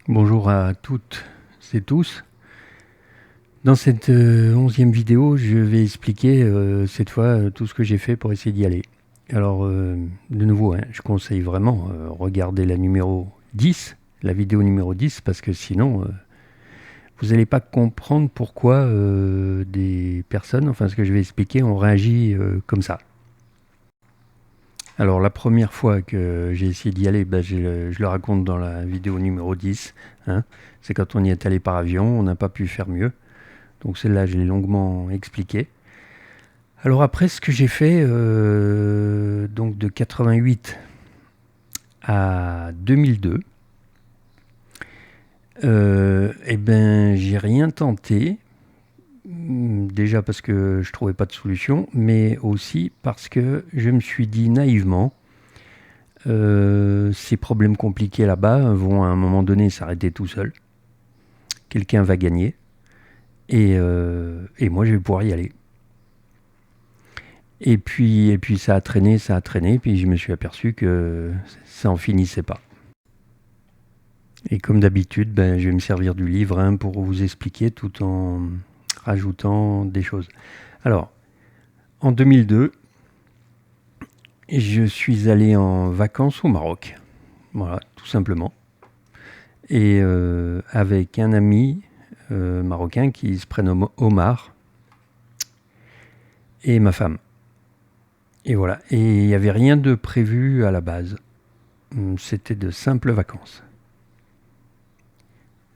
Bonjour à toutes et tous. Dans cette 11e vidéo, je vais expliquer cette fois tout ce que j'ai fait pour essayer d'y aller. Alors, de nouveau, hein, je conseille vraiment regarder la numéro 10, la vidéo numéro 10, parce que sinon, vous n'allez pas comprendre pourquoi des personnes, enfin ce que je vais expliquer, ont réagi comme ça. Alors, la première fois que j'ai essayé d'y aller, je le raconte dans la vidéo numéro 10. Hein. C'est quand on y est allé par avion, on n'a pas pu faire mieux. Donc celle-là, je l'ai longuement expliqué. Alors après, ce que j'ai fait, donc de 88 à 2002, eh ben, j'ai rien tenté. Déjà parce que je trouvais pas de solution, mais aussi parce que je me suis dit naïvement, ces problèmes compliqués là-bas vont à un moment donné s'arrêter tout seul. Quelqu'un va gagner et moi je vais pouvoir y aller. Et puis ça a traîné, puis je me suis aperçu que ça en finissait pas. Et comme d'habitude, je vais me servir du livre pour vous expliquer tout en rajoutant des choses. Alors, en 2002, je suis allé en vacances au Maroc. Voilà, tout simplement. Et avec un ami marocain qui se prénomme Omar et ma femme. Et voilà. Et il n'y avait rien de prévu à la base. C'était de simples vacances.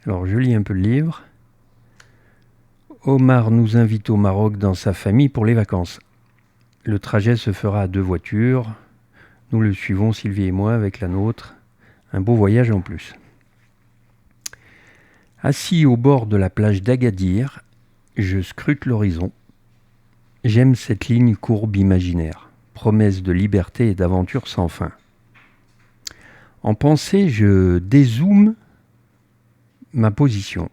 Alors je lis un peu le livre. Omar nous invite au Maroc dans sa famille pour les vacances. Le trajet se fera à 2 voitures. Nous le suivons, Sylvie et moi, avec la nôtre. Un beau voyage en plus. Assis au bord de la plage d'Agadir, je scrute l'horizon. J'aime cette ligne courbe imaginaire, promesse de liberté et d'aventure sans fin. En pensée, je dézoome ma position.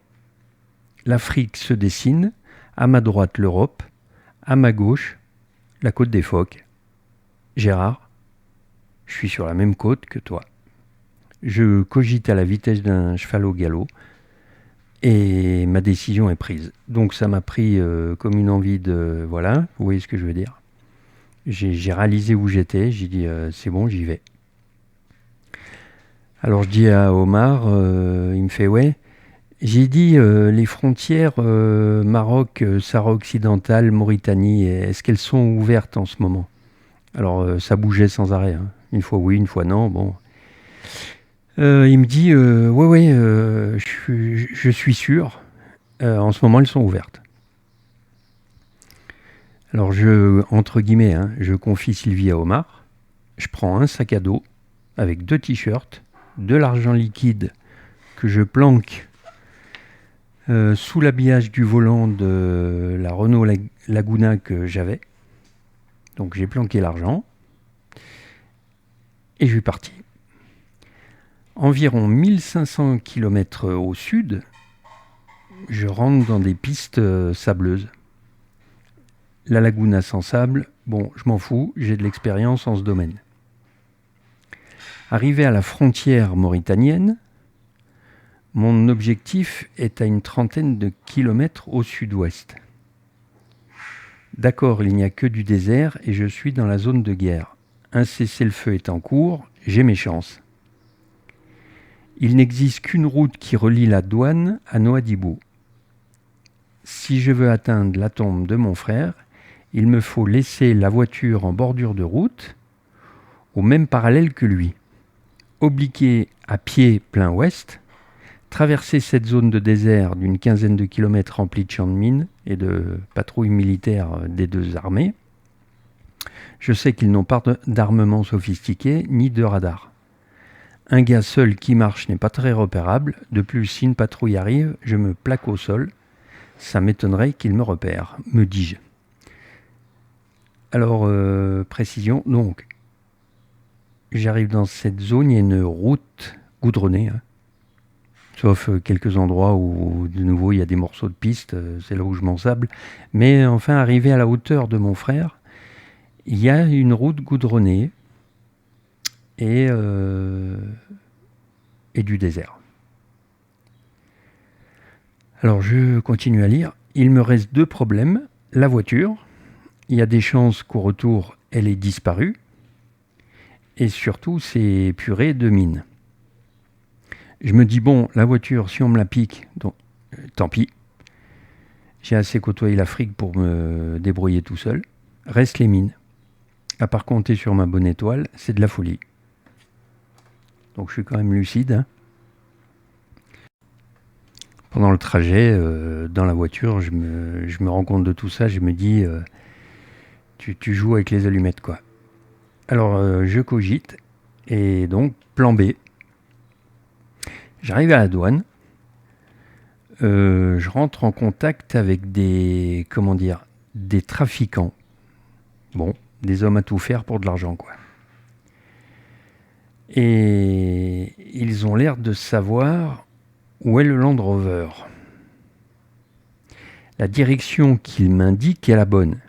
L'Afrique se dessine, à ma droite l'Europe, à ma gauche la côte des Phoques. Gérard, je suis sur la même côte que toi. Je cogite à la vitesse d'un cheval au galop et ma décision est prise. Donc ça m'a pris comme une envie de... Voilà, vous voyez ce que je veux dire. J'ai réalisé où j'étais, j'ai dit c'est bon, j'y vais. Alors je dis à Omar, il me fait ouais. J'ai dit les frontières Maroc, Sahara occidental, Mauritanie, est-ce qu'elles sont ouvertes en ce moment? Alors ça bougeait sans arrêt. Hein. Une fois oui, une fois non. Bon. Il me dit ouais, je suis sûr. En ce moment, elles sont ouvertes. Alors entre guillemets, hein, je confie Sylvie à Omar. Je prends un sac à dos avec 2 t-shirts, de l'argent liquide que je planque sous l'habillage du volant de la Renault Laguna que j'avais. Donc j'ai planqué l'argent et je suis parti. Environ 1500 km au sud, je rentre dans des pistes sableuses. La Laguna sans sable, bon, je m'en fous, j'ai de l'expérience en ce domaine. Arrivé à la frontière mauritanienne, mon objectif est à une trentaine de kilomètres au sud-ouest. D'accord, il n'y a que du désert et je suis dans la zone de guerre. Un cessez-le-feu est en cours, j'ai mes chances. Il n'existe qu'une route qui relie la douane à Nouadhibou. Si je veux atteindre la tombe de mon frère, il me faut laisser la voiture en bordure de route, au même parallèle que lui. Obliquer à pied plein ouest, traverser cette zone de désert d'une quinzaine de kilomètres remplie de champs de mines et de patrouilles militaires des 2 armées. Je sais qu'ils n'ont pas d'armement sophistiqué ni de radar. Un gars seul qui marche n'est pas très repérable. De plus, si une patrouille arrive, je me plaque au sol. Ça m'étonnerait qu'il me repère, me dis-je. Alors, précision, donc, j'arrive dans cette zone, il y a une route goudronnée, hein, sauf quelques endroits où, de nouveau, il y a des morceaux de piste, c'est là où je m'ensable. Mais enfin, arrivé à la hauteur de mon frère, il y a une route goudronnée et du désert. Alors je continue à lire. Il me reste 2 problèmes. La voiture, il y a des chances qu'au retour, elle ait disparu. Et surtout, c'est purée de mine. Je me dis, bon, la voiture, si on me la pique, donc, tant pis. J'ai assez côtoyé l'Afrique pour me débrouiller tout seul. Reste les mines. À part compter sur ma bonne étoile, c'est de la folie. Donc je suis quand même lucide. Hein. Pendant le trajet, dans la voiture, je me rends compte de tout ça. Je me dis, tu joues avec les allumettes, quoi. Alors je cogite. Et donc, plan B. J'arrive à la douane. Je rentre en contact avec des trafiquants. Bon, des hommes à tout faire pour de l'argent, quoi. Et ils ont l'air de savoir où est le Land Rover. La direction qu'ils m'indiquent est la bonne.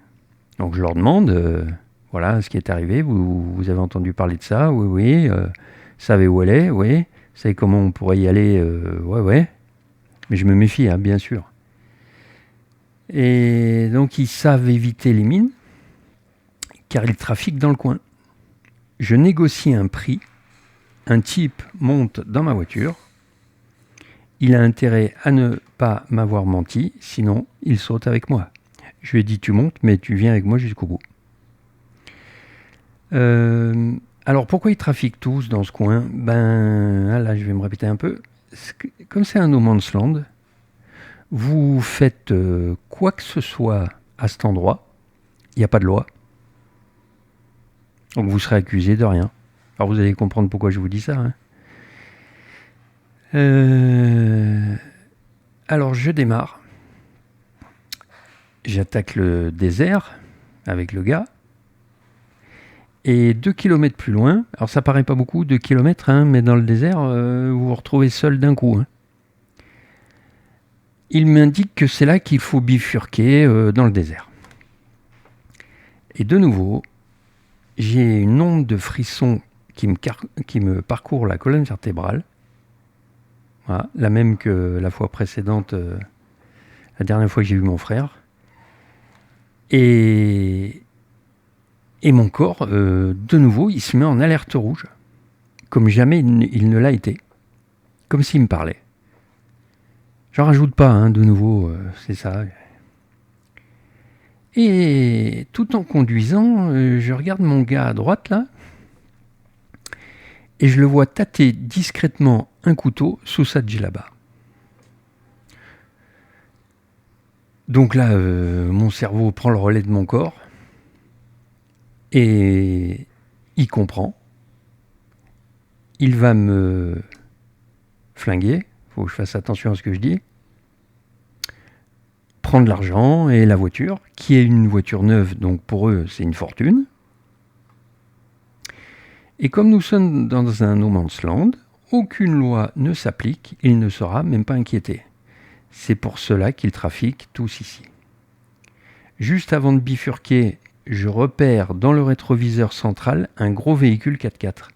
Donc je leur demande, voilà ce qui est arrivé, vous avez entendu parler de ça? Oui, oui. Savez où elle est? Oui. Vous savez comment on pourrait y aller? Ouais, ouais. Mais je me méfie, hein, bien sûr. Et donc ils savent éviter les mines, car ils trafiquent dans le coin. Je négocie un prix. Un type monte dans ma voiture. Il a intérêt à ne pas m'avoir menti, sinon il saute avec moi. Je lui ai dit, tu montes, mais tu viens avec moi jusqu'au bout. Alors pourquoi ils trafiquent tous dans ce coin? Là je vais me répéter un peu. Comme c'est un no man's land, vous faites quoi que ce soit à cet endroit, il n'y a pas de loi. Donc vous serez accusé de rien. Alors vous allez comprendre pourquoi je vous dis ça. Hein. Alors je démarre. J'attaque le désert avec le gars. Et 2 kilomètres plus loin, alors ça paraît pas beaucoup, 2 kilomètres, hein, mais dans le désert, vous vous retrouvez seul d'un coup. Hein. Il m'indique que c'est là qu'il faut bifurquer dans le désert. Et de nouveau, j'ai une onde de frissons qui me parcourt la colonne vertébrale. Voilà, la même que la fois précédente, la dernière fois que j'ai vu mon frère. Et mon corps, de nouveau, il se met en alerte rouge. Comme jamais il ne l'a été. Comme s'il me parlait. J'en rajoute pas, hein, de nouveau, c'est ça. Et tout en conduisant, je regarde mon gars à droite, là. Et je le vois tâter discrètement un couteau sous sa djellaba. Donc là, mon cerveau prend le relais de mon corps. Et il comprend. Il va me flinguer. Il faut que je fasse attention à ce que je dis. Prendre l'argent et la voiture, qui est une voiture neuve, donc pour eux, c'est une fortune. Et comme nous sommes dans un no man's land, aucune loi ne s'applique, il ne sera même pas inquiété. C'est pour cela qu'ils trafiquent tous ici. Juste avant de bifurquer, je repère dans le rétroviseur central un gros véhicule 4x4.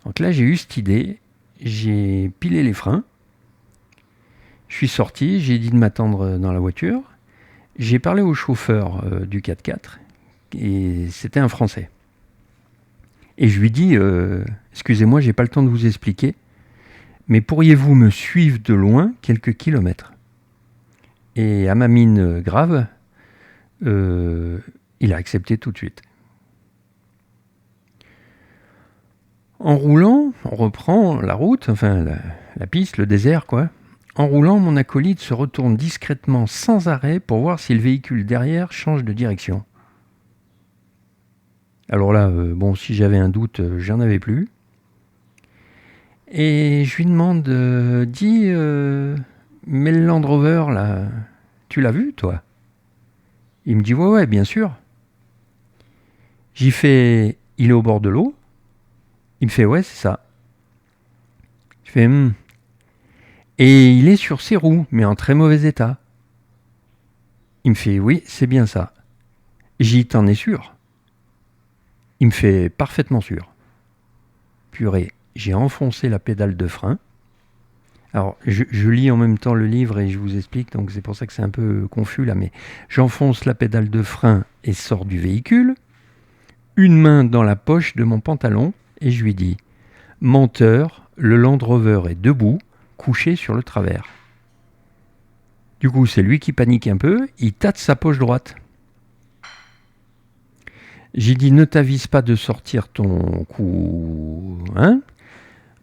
Donc là, j'ai eu cette idée, j'ai pilé les freins, je suis sorti, j'ai dit de m'attendre dans la voiture, j'ai parlé au chauffeur du 4x4, et c'était un Français. Et je lui dis, excusez-moi, j'ai pas le temps de vous expliquer, mais pourriez-vous me suivre de loin quelques kilomètres? Et à ma mine grave, il a accepté tout de suite. En roulant, on reprend la route, enfin la piste, le désert, quoi. En roulant, mon acolyte se retourne discrètement sans arrêt pour voir si le véhicule derrière change de direction. Alors là, si j'avais un doute, j'en avais plus. Et je lui demande, dis, mais le Land Rover, là, tu l'as vu, toi? Il me dit, ouais, bien sûr. J'y fais, il est au bord de l'eau. Il me fait, ouais, c'est ça. Je fais, Et il est sur ses roues, mais en très mauvais état. Il me fait, oui, c'est bien ça. J'y t'en es sûr? Il me fait, parfaitement sûr. Purée, j'ai enfoncé la pédale de frein. Alors, je lis en même temps le livre et je vous explique, donc c'est pour ça que c'est un peu confus là, mais j'enfonce la pédale de frein et sors du véhicule, une main dans la poche de mon pantalon, et je lui dis « Menteur, le Land Rover est debout, couché sur le travers. » Du coup, c'est lui qui panique un peu, il tâte sa poche droite. J'ai dit « Ne t'avise pas de sortir ton coup, hein ?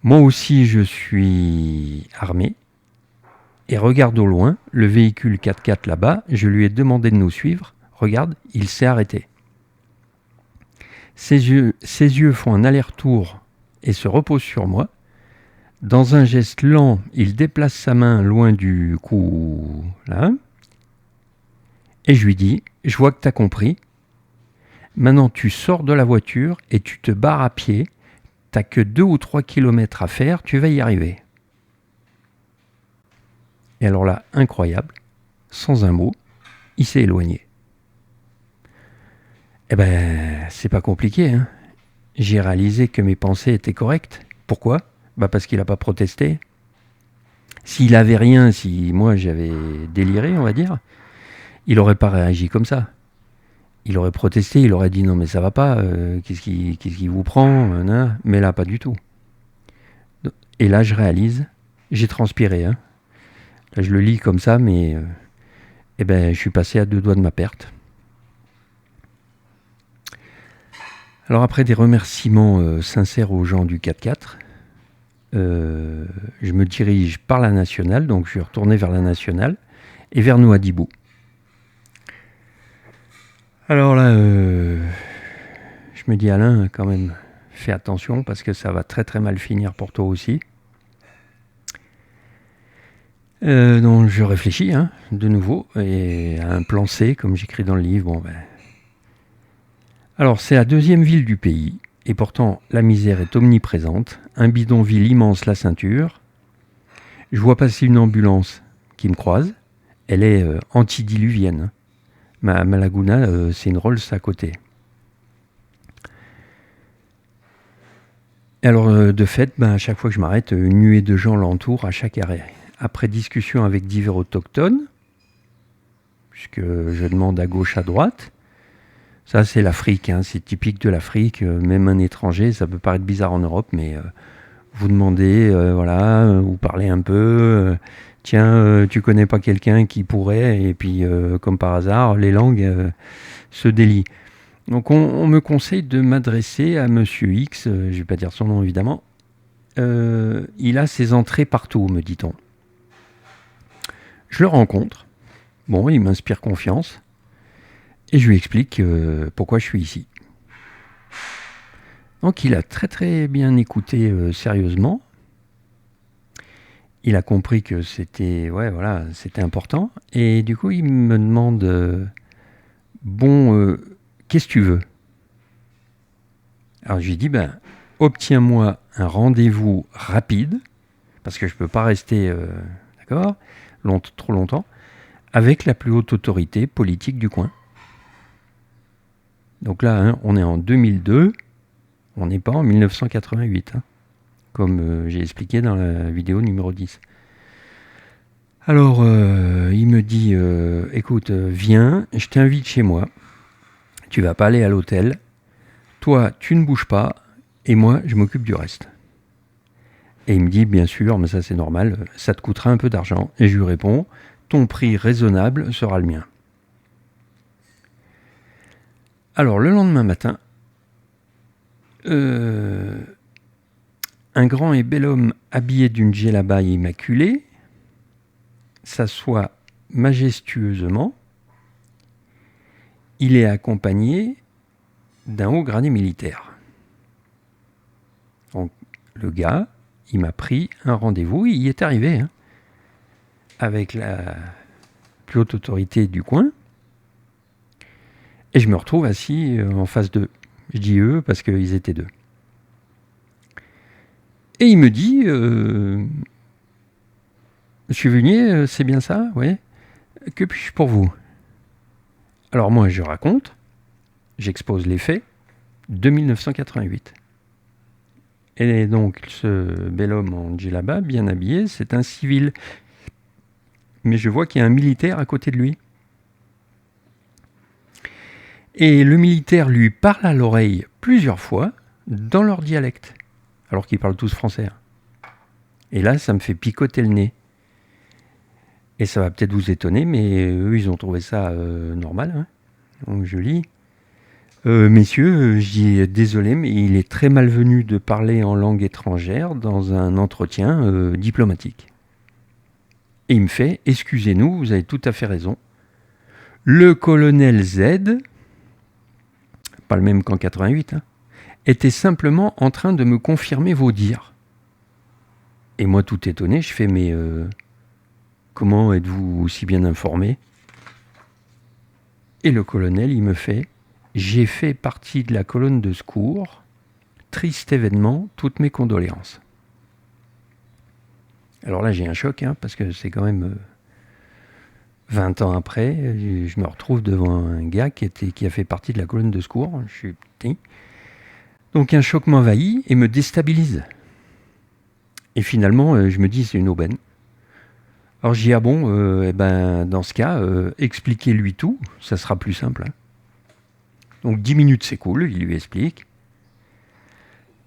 Moi aussi, je suis armé. » Et regarde au loin, le véhicule 4x4 là-bas, je lui ai demandé de nous suivre. Regarde, il s'est arrêté. Ses yeux font un aller-retour et se reposent sur moi. Dans un geste lent, il déplace sa main loin du cou, là. Et je lui dis, je vois que tu as compris. Maintenant, tu sors de la voiture et tu te barres à pied. T'as que 2 ou 3 kilomètres à faire, tu vas y arriver. Et alors là, incroyable, sans un mot, il s'est éloigné. Eh ben, c'est pas compliqué, hein. J'ai réalisé que mes pensées étaient correctes. Pourquoi ? Parce qu'il n'a pas protesté. S'il avait rien, si moi j'avais déliré, on va dire, il n'aurait pas réagi comme ça. Il aurait protesté, il aurait dit non mais ça va pas, qu'est-ce qui vous prend, hein. Mais là pas du tout. Et là je réalise, j'ai transpiré, hein. Là, je le lis comme ça, mais je suis passé à 2 doigts de ma perte. Alors après des remerciements sincères aux gens du 4x4, je me dirige par la nationale, donc je suis retourné vers la nationale et vers Nouadhibou. Alors là, je me dis Alain, quand même, fais attention parce que ça va très très mal finir pour toi aussi. Donc je réfléchis de nouveau et à un plan C, comme j'écris dans le livre. Alors c'est la 2e ville du pays et pourtant la misère est omniprésente. Un bidonville immense la ceinture. Je vois passer une ambulance qui me croise. Elle est antidiluvienne. Ma Laguna, c'est une Rolls à côté. Et alors de fait, à chaque fois que je m'arrête, une nuée de gens l'entoure à chaque arrêt. Après discussion avec divers autochtones, puisque je demande à gauche, à droite, ça c'est l'Afrique, c'est typique de l'Afrique, même un étranger, ça peut paraître bizarre en Europe, mais vous demandez, vous parlez un peu, tu connais pas quelqu'un qui pourrait, et puis comme par hasard, les langues se délient. Donc on me conseille de m'adresser à Monsieur X, je vais pas dire son nom évidemment, il a ses entrées partout, me dit-on. Je le rencontre, il m'inspire confiance, et je lui explique pourquoi je suis ici. Donc il a très très bien écouté sérieusement. Il a compris que c'était important. Et du coup, il me demande qu'est-ce que tu veux ? Alors je lui dis obtiens-moi un rendez-vous rapide, parce que je ne peux pas rester trop longtemps, avec la plus haute autorité politique du coin. Donc là, on est en 2002, on n'est pas en 1988, comme j'ai expliqué dans la vidéo numéro 10. Alors, il me dit, écoute, viens, je t'invite chez moi, tu vas pas aller à l'hôtel, toi, tu ne bouges pas, et moi, je m'occupe du reste. Et il me dit, bien sûr, mais ça c'est normal, ça te coûtera un peu d'argent. Et je lui réponds, ton prix raisonnable sera le mien. Alors, le lendemain matin, un grand et bel homme habillé d'une djellaba immaculée s'assoit majestueusement. Il est accompagné d'un haut gradé militaire. Donc, le gars, il m'a pris un rendez-vous, il y est arrivé, avec la plus haute autorité du coin. Et je me retrouve assis en face d'eux. Je dis eux parce qu'ils étaient 2. Et il me dit, Monsieur Vunier, c'est bien ça ? Oui. Que puis-je pour vous ? Alors moi, je raconte, j'expose les faits de 1988. Et donc, ce bel homme en djellaba, bien habillé, c'est un civil. Mais je vois qu'il y a un militaire à côté de lui. Et le militaire lui parle à l'oreille plusieurs fois dans leur dialecte, alors qu'ils parlent tous français. Et là, ça me fait picoter le nez. Et ça va peut-être vous étonner, mais eux, ils ont trouvé ça normal. Hein. Donc je lis. Messieurs, je dis désolé, mais il est très malvenu de parler en langue étrangère dans un entretien diplomatique. Et il me fait, excusez-nous, vous avez tout à fait raison. Le colonel Z, pas le même qu'en 88, hein, était simplement en train de me confirmer vos dires. Et moi, tout étonné, je fais, mais comment êtes-vous aussi bien informé ? Et le colonel, il me fait, j'ai fait partie de la colonne de secours, triste événement, toutes mes condoléances. Alors là, j'ai un choc, hein, parce que c'est quand même 20 ans après, je me retrouve devant un gars qui a fait partie de la colonne de secours. Je suis petit. Donc un choc m'envahit et me déstabilise. Et finalement, je me dis, c'est une aubaine. Alors je dis, ah bon, dans ce cas, expliquez-lui tout, ça sera plus simple. Hein. Donc 10 minutes s'écoulent, il lui explique.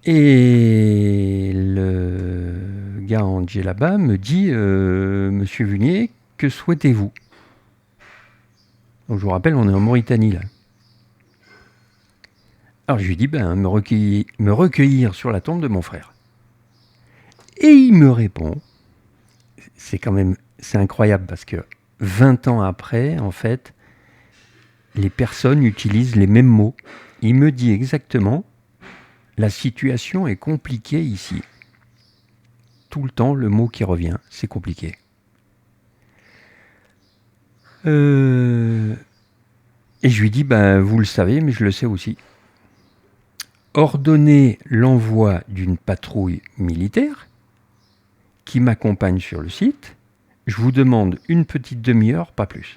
Et le gars en djellaba me dit, Monsieur Vunier, que souhaitez-vous ? Donc je vous rappelle, on est en Mauritanie là. Alors je lui dis, me recueillir sur la tombe de mon frère. Et il me répond, c'est incroyable parce que 20 ans après, en fait, les personnes utilisent les mêmes mots. Il me dit exactement, la situation est compliquée ici. Tout le temps, le mot qui revient, c'est compliqué. Et je lui dis, vous le savez, mais je le sais aussi. Ordonnez l'envoi d'une patrouille militaire qui m'accompagne sur le site. Je vous demande une petite demi-heure, pas plus.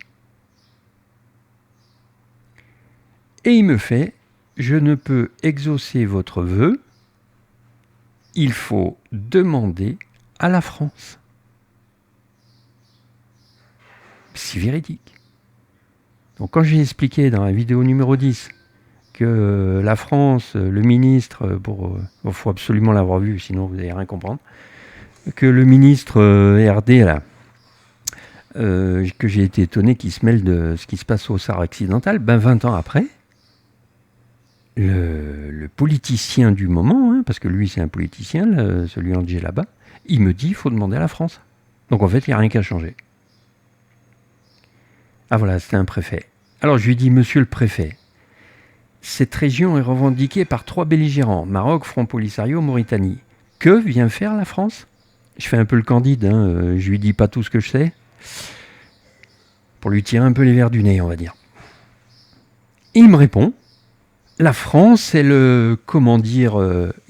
Et il me fait, je ne peux exaucer votre vœu, il faut demander à la France. C'est véridique. Donc quand j'ai expliqué dans la vidéo numéro 10 que la France, le ministre, il faut absolument l'avoir vu, sinon vous n'allez rien comprendre, que le ministre RD, là, que j'ai été étonné qu'il se mêle de ce qui se passe au Sahara occidental, 20 ans après, le politicien du moment, hein, parce que lui c'est un politicien, celui en djellaba, il me dit il faut demander à la France. Donc en fait, il n'y a rien qu'à changer. Ah voilà, c'était un préfet. Alors je lui dis, monsieur le préfet, cette région est revendiquée par 3 belligérants, Maroc, Front Polisario, Mauritanie. Que vient faire la France ? Je fais un peu le candide, hein, je lui dis pas tout ce que je sais, pour lui tirer un peu les verres du nez, on va dire. Et il me répond, la France est le,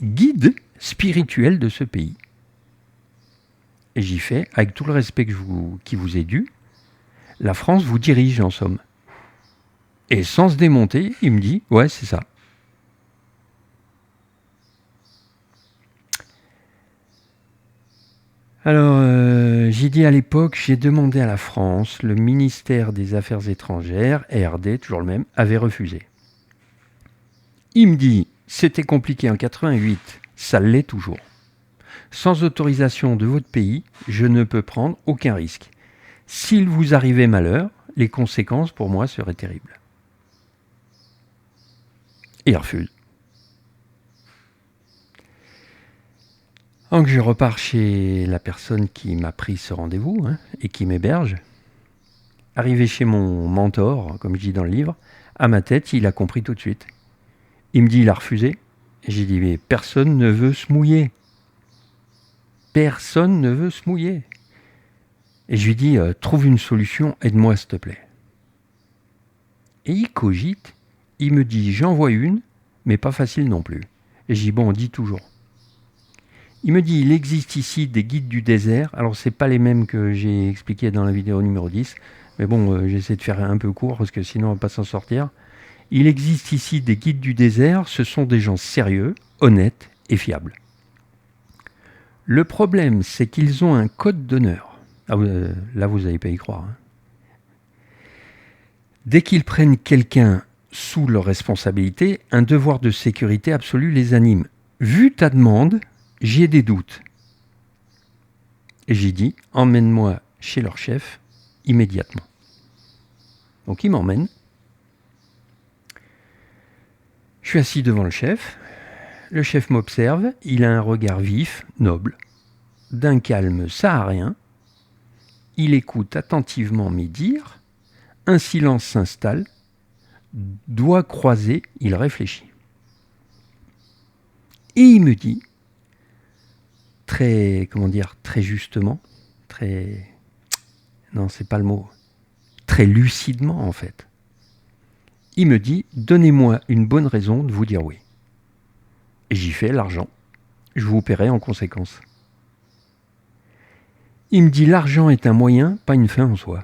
guide spirituel de ce pays. Et j'y fais, avec tout le respect qui vous est dû, la France vous dirige en somme. Et sans se démonter, il me dit, ouais, c'est ça. Alors, j'ai dit à l'époque, j'ai demandé à la France, le ministère des Affaires étrangères, RD, toujours le même, avait refusé. Il me dit, c'était compliqué en 88, ça l'est toujours. Sans autorisation de votre pays, je ne peux prendre aucun risque. S'il vous arrivait malheur, les conséquences pour moi seraient terribles. Et il refuse. Donc je repars chez la personne qui m'a pris ce rendez-vous et qui m'héberge. Arrivé chez mon mentor, comme je dis dans le livre, à ma tête, il a compris tout de suite. Il me dit, il a refusé. Et j'ai dit, mais personne ne veut se mouiller. Personne ne veut se mouiller. Et je lui dis, trouve une solution, aide-moi s'il te plaît. Et il cogite, il me dit, j'en vois une, mais pas facile non plus. Et je dis, bon, on dit toujours. Il me dit, il existe ici des guides du désert. Alors, ce n'est pas les mêmes que j'ai expliqués dans la vidéo numéro 10. Mais bon, j'essaie de faire un peu court parce que sinon, on ne va pas s'en sortir. Il existe ici des guides du désert. Ce sont des gens sérieux, honnêtes et fiables. Le problème, c'est qu'ils ont un code d'honneur. Là, vous n'allez pas y croire. Hein. Dès qu'ils prennent quelqu'un sous leur responsabilité, un devoir de sécurité absolu les anime. Vu ta demande, j'ai des doutes. Et j'ai dit, emmène-moi chez leur chef immédiatement. Donc il m'emmène. Je suis assis devant le chef. Le chef m'observe. Il a un regard vif, noble, d'un calme saharien. Il écoute attentivement mes dires. Un silence s'installe. Doigts croisés, il réfléchit. Et il me dit, très justement, non, c'est pas le mot, très lucidement en fait. Il me dit, donnez-moi une bonne raison de vous dire oui. Et j'y fais l'argent. Je vous paierai en conséquence. Il me dit, l'argent est un moyen, pas une fin en soi.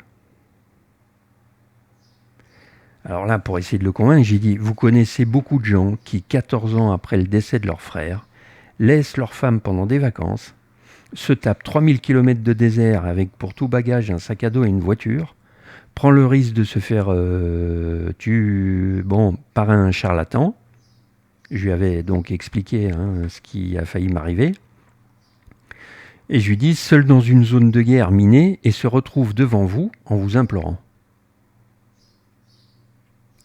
Alors là, pour essayer de le convaincre, j'ai dit, vous connaissez beaucoup de gens qui, 14 ans après le décès de leur frère, laissent leur femme pendant des vacances, se tapent 3000 km de désert avec pour tout bagage un sac à dos et une voiture, prend le risque de se faire par un charlatan. Je lui avais donc expliqué ce qui a failli m'arriver. Et je lui dis, seul dans une zone de guerre minée, et se retrouve devant vous en vous implorant.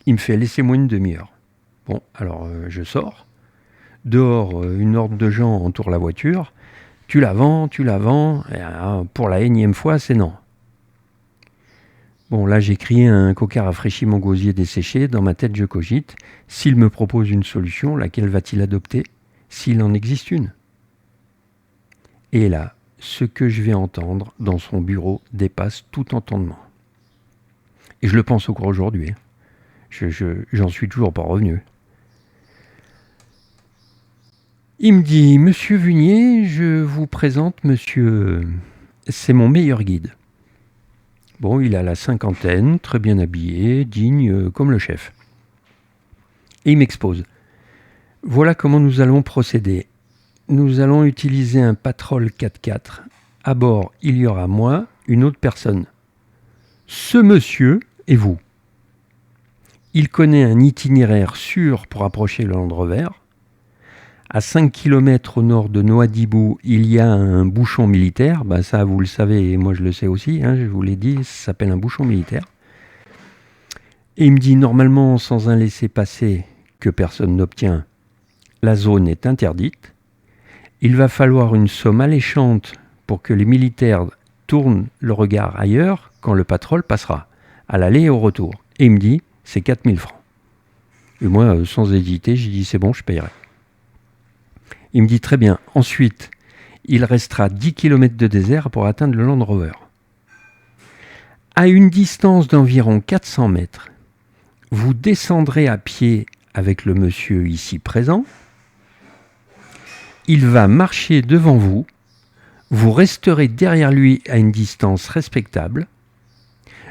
Il me fait, laissez-moi une demi-heure. Bon, alors je sors. Dehors, une horde de gens entoure la voiture. Tu la vends. Et, pour la énième fois, c'est non. Bon, là, j'ai crié un coquard rafraîchi mon gosier desséché. Dans ma tête, je cogite. S'il me propose une solution, laquelle va-t-il adopter? S'il en existe une. Et là, ce que je vais entendre dans son bureau dépasse tout entendement. Et je le pense encore aujourd'hui. J'en suis toujours pas revenu. Il me dit, Monsieur Vunier, je vous présente monsieur... C'est mon meilleur guide. Bon, il a la cinquantaine, très bien habillé, digne comme le chef. Et il m'expose. Voilà comment nous allons procéder. Nous allons utiliser un Patrol 4x4. À bord, il y aura moi, une autre personne. Ce monsieur et vous. Il connaît un itinéraire sûr pour approcher le Land Rover. À 5 km au nord de Nouadhibou, il y a un bouchon militaire. Ça, vous le savez, et moi je le sais aussi, je vous l'ai dit, ça s'appelle un bouchon militaire. Et il me dit, normalement, sans un laissez-passer que personne n'obtient, la zone est interdite. Il va falloir une somme alléchante pour que les militaires tournent le regard ailleurs quand le Patrol passera, à l'aller et au retour. Et il me dit, c'est 4000 francs. Et moi, sans hésiter, j'ai dit, c'est bon, je payerai. Il me dit, très bien. Ensuite, il restera 10 km de désert pour atteindre le Land Rover. À une distance d'environ 400 mètres, vous descendrez à pied avec le monsieur ici présent. Il va marcher devant vous. Vous resterez derrière lui à une distance respectable.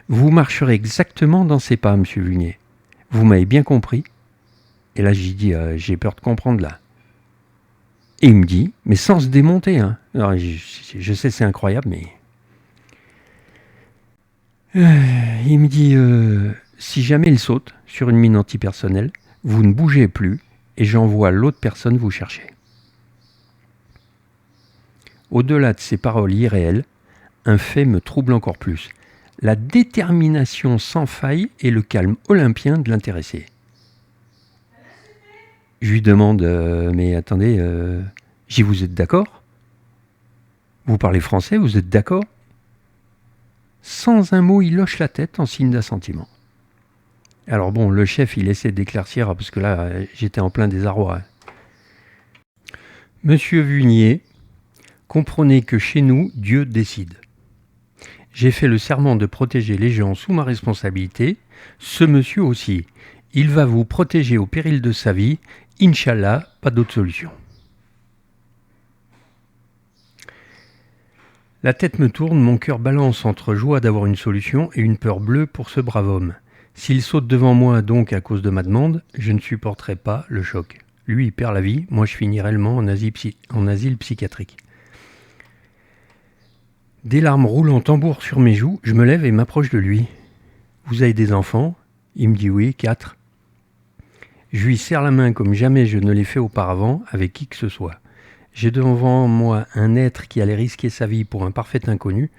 Vous marcherez exactement dans ses pas, monsieur Vunier. Vous m'avez bien compris? Et là, j'ai dit, j'ai peur de comprendre là. Et il me dit, mais sans se démonter. Alors, je sais, c'est incroyable, mais... il me dit, si jamais il saute sur une mine antipersonnelle, vous ne bougez plus et j'envoie l'autre personne vous chercher. Au-delà de ces paroles irréelles, un fait me trouble encore plus. La détermination sans faille et le calme olympien de l'intéressé. Je lui demande, mais attendez, vous êtes d'accord? Vous parlez français, vous êtes d'accord? Sans un mot, il hoche la tête en signe d'assentiment. Alors bon, le chef, il essaie d'éclaircir, parce que là, j'étais en plein désarroi. Monsieur Vunier, comprenez que chez nous, Dieu décide. J'ai fait le serment de protéger les gens sous ma responsabilité, ce monsieur aussi. Il va vous protéger au péril de sa vie. Inch'Allah, pas d'autre solution. La tête me tourne, mon cœur balance entre joie d'avoir une solution et une peur bleue pour ce brave homme. S'il saute devant moi donc à cause de ma demande, je ne supporterai pas le choc. Lui, il perd la vie, moi je finis réellement en asile psychiatrique. Des larmes roulent en tambour sur mes joues, je me lève et m'approche de lui. « Vous avez des enfants ?» Il me dit « Oui, 4. » Je lui serre la main comme jamais je ne l'ai fait auparavant avec qui que ce soit. J'ai devant moi un être qui allait risquer sa vie pour un parfait inconnu,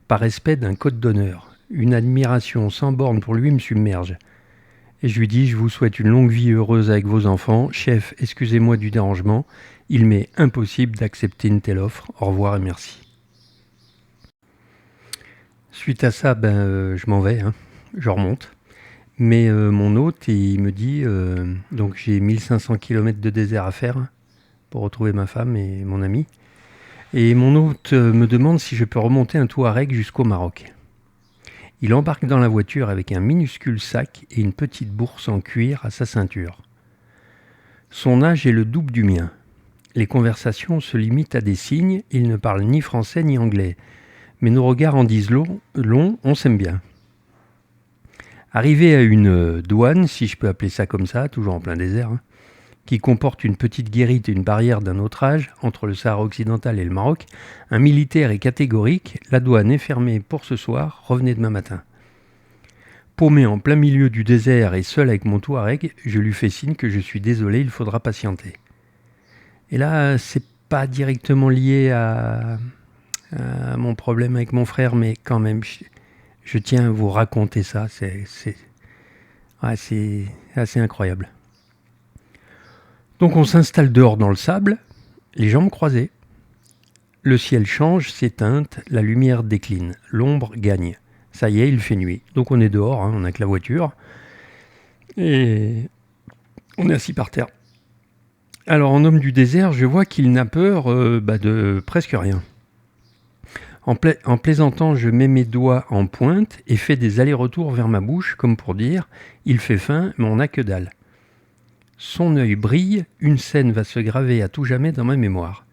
par respect d'un code d'honneur. Une admiration sans borne pour lui me submerge. Et je lui dis « Je vous souhaite une longue vie heureuse avec vos enfants. Chef, excusez-moi du dérangement. Il m'est impossible d'accepter une telle offre. Au revoir et merci. » Suite à ça, je m'en vais, je remonte. Mais mon hôte, il me dit, donc j'ai 1500 km de désert à faire pour retrouver ma femme et mon ami. Et mon hôte me demande si je peux remonter un Touareg jusqu'au Maroc. Il embarque dans la voiture avec un minuscule sac et une petite bourse en cuir à sa ceinture. Son âge est le double du mien. Les conversations se limitent à des signes, il ne parle ni français ni anglais. Mais nos regards en disent long, on s'aime bien. Arrivé à une douane, si je peux appeler ça comme ça, toujours en plein désert, qui comporte une petite guérite et une barrière d'un autre âge, entre le Sahara occidental et le Maroc, un militaire est catégorique, la douane est fermée pour ce soir, revenez demain matin. Paumé en plein milieu du désert et seul avec mon Touareg, je lui fais signe que je suis désolé, il faudra patienter. Et là, c'est pas directement lié à mon problème avec mon frère, mais quand même, je tiens à vous raconter ça, c'est assez incroyable. Donc on s'installe dehors dans le sable, les jambes croisées. Le ciel change, s'éteinte, la lumière décline, l'ombre gagne. Ça y est, il fait nuit. Donc on est dehors, on n'a que la voiture, et on est assis par terre. Alors en homme du désert, je vois qu'il n'a peur de presque rien. En plaisantant, je mets mes doigts en pointe et fais des allers-retours vers ma bouche, comme pour dire « il fait faim, mais on n'a que dalle ». Son œil brille, une scène va se graver à tout jamais dans ma mémoire.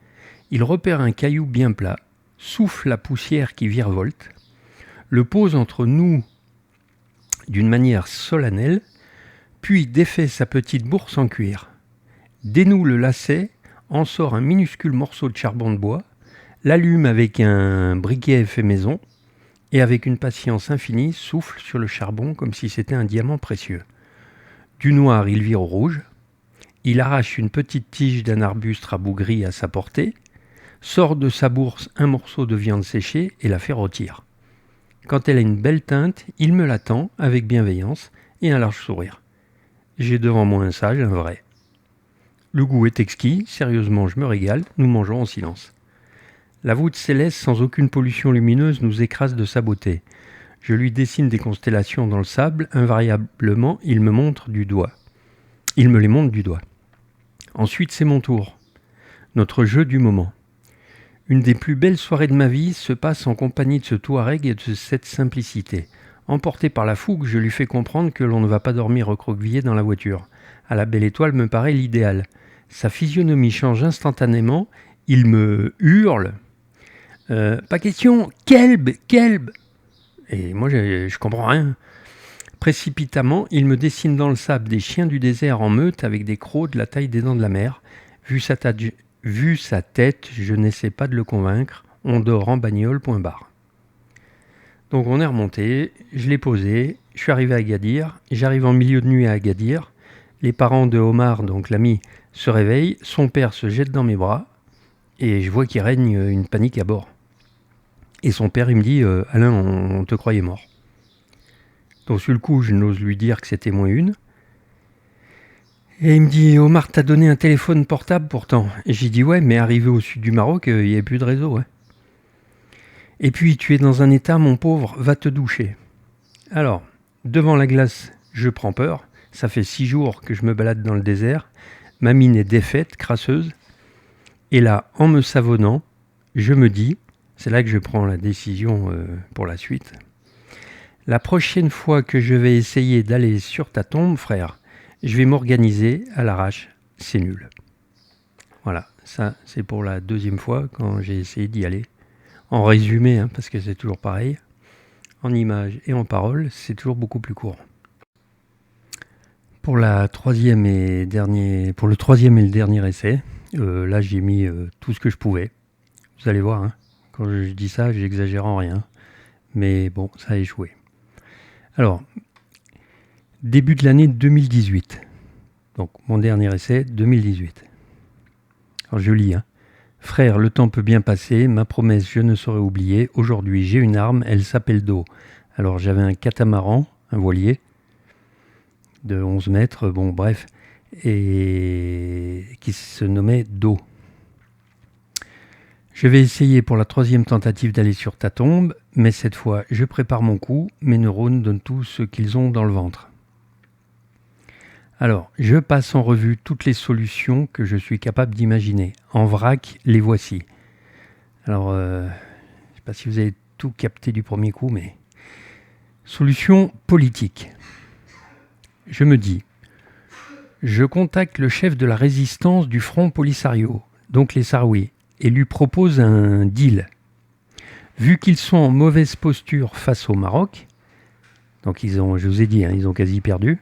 Il repère un caillou bien plat, souffle la poussière qui virevolte, le pose entre nous d'une manière solennelle, puis défait sa petite bourse en cuir, dénoue le lacet, en sort un minuscule morceau de charbon de bois, l'allume avec un briquet fait maison et avec une patience infinie souffle sur le charbon comme si c'était un diamant précieux. Du noir, il vire au rouge. Il arrache une petite tige d'un arbuste rabougri à sa portée, sort de sa bourse un morceau de viande séchée et la fait rôtir. Quand elle a une belle teinte, il me la tend avec bienveillance et un large sourire. J'ai devant moi un sage, un vrai. Le goût est exquis, sérieusement je me régale, nous mangeons en silence. La voûte céleste sans aucune pollution lumineuse nous écrase de sa beauté. Je lui dessine des constellations dans le sable, invariablement il me les montre du doigt. Ensuite c'est mon tour, notre jeu du moment. Une des plus belles soirées de ma vie se passe en compagnie de ce Touareg et de cette simplicité. Emporté par la fougue, je lui fais comprendre que l'on ne va pas dormir recroquevillé dans la voiture. À la belle étoile me paraît l'idéal. Sa physionomie change instantanément, il me hurle. Pas question, kelb. Et moi, je comprends rien. Précipitamment, il me dessine dans le sable des chiens du désert en meute avec des crocs de la taille des dents de la mer. Vu sa tête, je n'essaie pas de le convaincre. On dort en bagnole, point barre. Donc on est remonté, je l'ai posé, je suis arrivé à Agadir. J'arrive en milieu de nuit à Agadir. Les parents de Omar, donc l'ami, se réveillent. Son père se jette dans mes bras et je vois qu'il règne une panique à bord. Et son père, il me dit « Alain, on te croyait mort ». Donc sur le coup, je n'ose lui dire que c'était moins une. Et il me dit « Omar t'a donné un téléphone portable pourtant ». Et j'ai dit « Ouais, mais arrivé au sud du Maroc, il n'y avait plus de réseau. Ouais. » Et puis tu es dans un état, mon pauvre, va te doucher. Alors, devant la glace, je prends peur. Ça fait 6 jours que je me balade dans le désert. Ma mine est défaite, crasseuse. Et là, en me savonnant, je me dis... C'est là que je prends la décision pour la suite. La prochaine fois que je vais essayer d'aller sur ta tombe, frère, je vais m'organiser à l'arrache. C'est nul. Voilà, ça c'est pour la deuxième fois quand j'ai essayé d'y aller. En résumé, parce que c'est toujours pareil. En images et en paroles, c'est toujours beaucoup plus court. Pour le troisième et le dernier essai, là j'ai mis tout ce que je pouvais. Vous allez voir, Quand je dis ça, j'exagère en rien. Mais bon, ça a échoué. Alors, début de l'année 2018. Donc, mon dernier essai, 2018. Alors, je lis. Frère, le temps peut bien passer. Ma promesse, je ne saurais oublier. Aujourd'hui, j'ai une arme. Elle s'appelle Do. Alors, j'avais un catamaran, un voilier de 11 mètres. Bon, bref. Et qui se nommait Do. Je vais essayer pour la 3e tentative d'aller sur ta tombe, mais cette fois, je prépare mon coup, mes neurones donnent tout ce qu'ils ont dans le ventre. Alors, je passe en revue toutes les solutions que je suis capable d'imaginer. En vrac, les voici. Alors, je ne sais pas si vous avez tout capté du premier coup, mais... Solution politique. Je me dis, je contacte le chef de la résistance du Front Polisario, donc les Sahraouis, et lui propose un deal. Vu qu'ils sont en mauvaise posture face au Maroc, donc je vous ai dit, ils ont quasi perdu,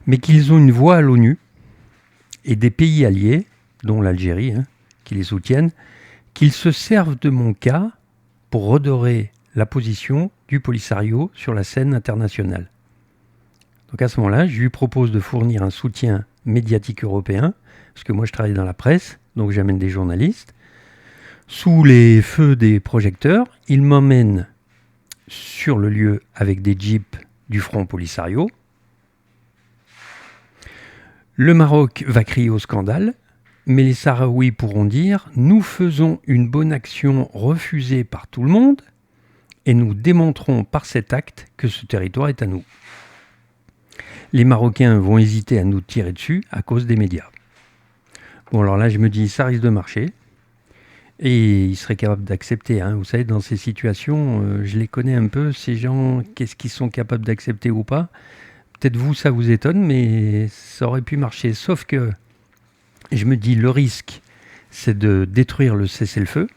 mais qu'ils ont une voix à l'ONU et des pays alliés, dont l'Algérie, qui les soutiennent, qu'ils se servent de mon cas pour redorer la position du Polisario sur la scène internationale. Donc à ce moment-là, je lui propose de fournir un soutien médiatique européen, parce que moi je travaille dans la presse, donc j'amène des journalistes. Sous les feux des projecteurs, il m'emmène sur le lieu avec des jeeps du Front Polisario. Le Maroc va crier au scandale, mais les Sahraouis pourront dire « Nous faisons une bonne action refusée par tout le monde et nous démontrons par cet acte que ce territoire est à nous. » Les Marocains vont hésiter à nous tirer dessus à cause des médias. Bon, alors là, je me dis, ça risque de marcher. Et ils seraient capables d'accepter. Vous savez, dans ces situations, je les connais un peu, ces gens, qu'est-ce qu'ils sont capables d'accepter ou pas. Peut-être vous, ça vous étonne, mais ça aurait pu marcher. Sauf que, je me dis, le risque, c'est de détruire le cessez-le-feu,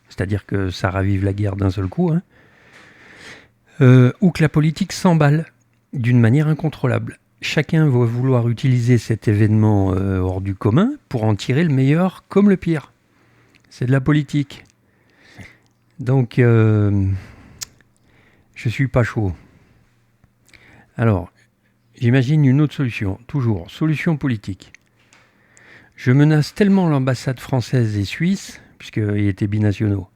c'est-à-dire que ça ravive la guerre d'un seul coup, ou que la politique s'emballe d'une manière incontrôlable. Chacun va vouloir utiliser cet événement hors du commun pour en tirer le meilleur comme le pire. C'est de la politique. Donc, je suis pas chaud. Alors, j'imagine une autre solution. Toujours, solution politique. Je menace tellement l'ambassade française et suisse, puisqu'ils étaient binationaux,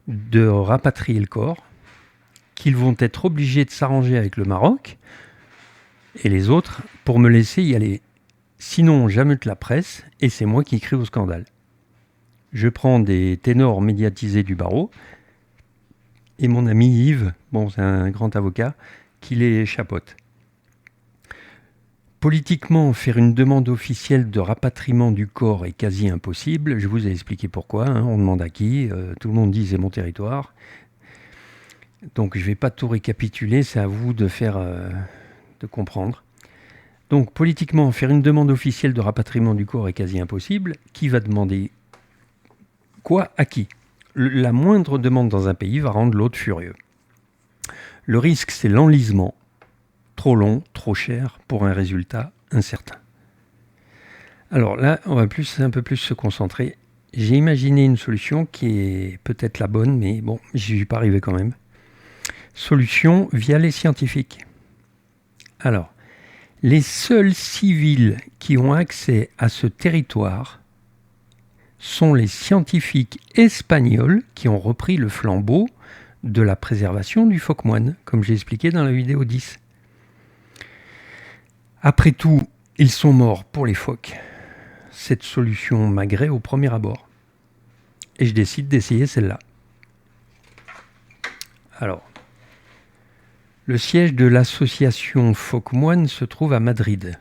de rapatrier le corps, qu'ils vont être obligés de s'arranger avec le Maroc et les autres pour me laisser y aller. Sinon, j'ameute la presse et c'est moi qui crie au scandale. Je prends des ténors médiatisés du barreau et mon ami Yves, c'est un grand avocat, qui les chapeaute. Politiquement, faire une demande officielle de rapatriement du corps est quasi impossible. Je vous ai expliqué pourquoi. On demande à qui. Tout le monde dit c'est mon territoire. Donc je ne vais pas tout récapituler, c'est à vous de faire... de comprendre. Donc, politiquement, faire une demande officielle de rapatriement du corps est quasi impossible. Qui va demander quoi à qui ? La moindre demande dans un pays va rendre l'autre furieux. Le risque, c'est l'enlisement. Trop long, trop cher, pour un résultat incertain. Alors là, on va un peu plus se concentrer. J'ai imaginé une solution qui est peut-être la bonne, mais bon, j'y suis pas arrivé quand même. Solution via les scientifiques. Alors, les seuls civils qui ont accès à ce territoire sont les scientifiques espagnols qui ont repris le flambeau de la préservation du phoque moine, comme j'ai expliqué dans la vidéo 10. Après tout, ils sont morts pour les phoques. Cette solution m'agrée au premier abord. Et je décide d'essayer celle-là. Alors, le siège de l'association Phoque Moine se trouve à Madrid.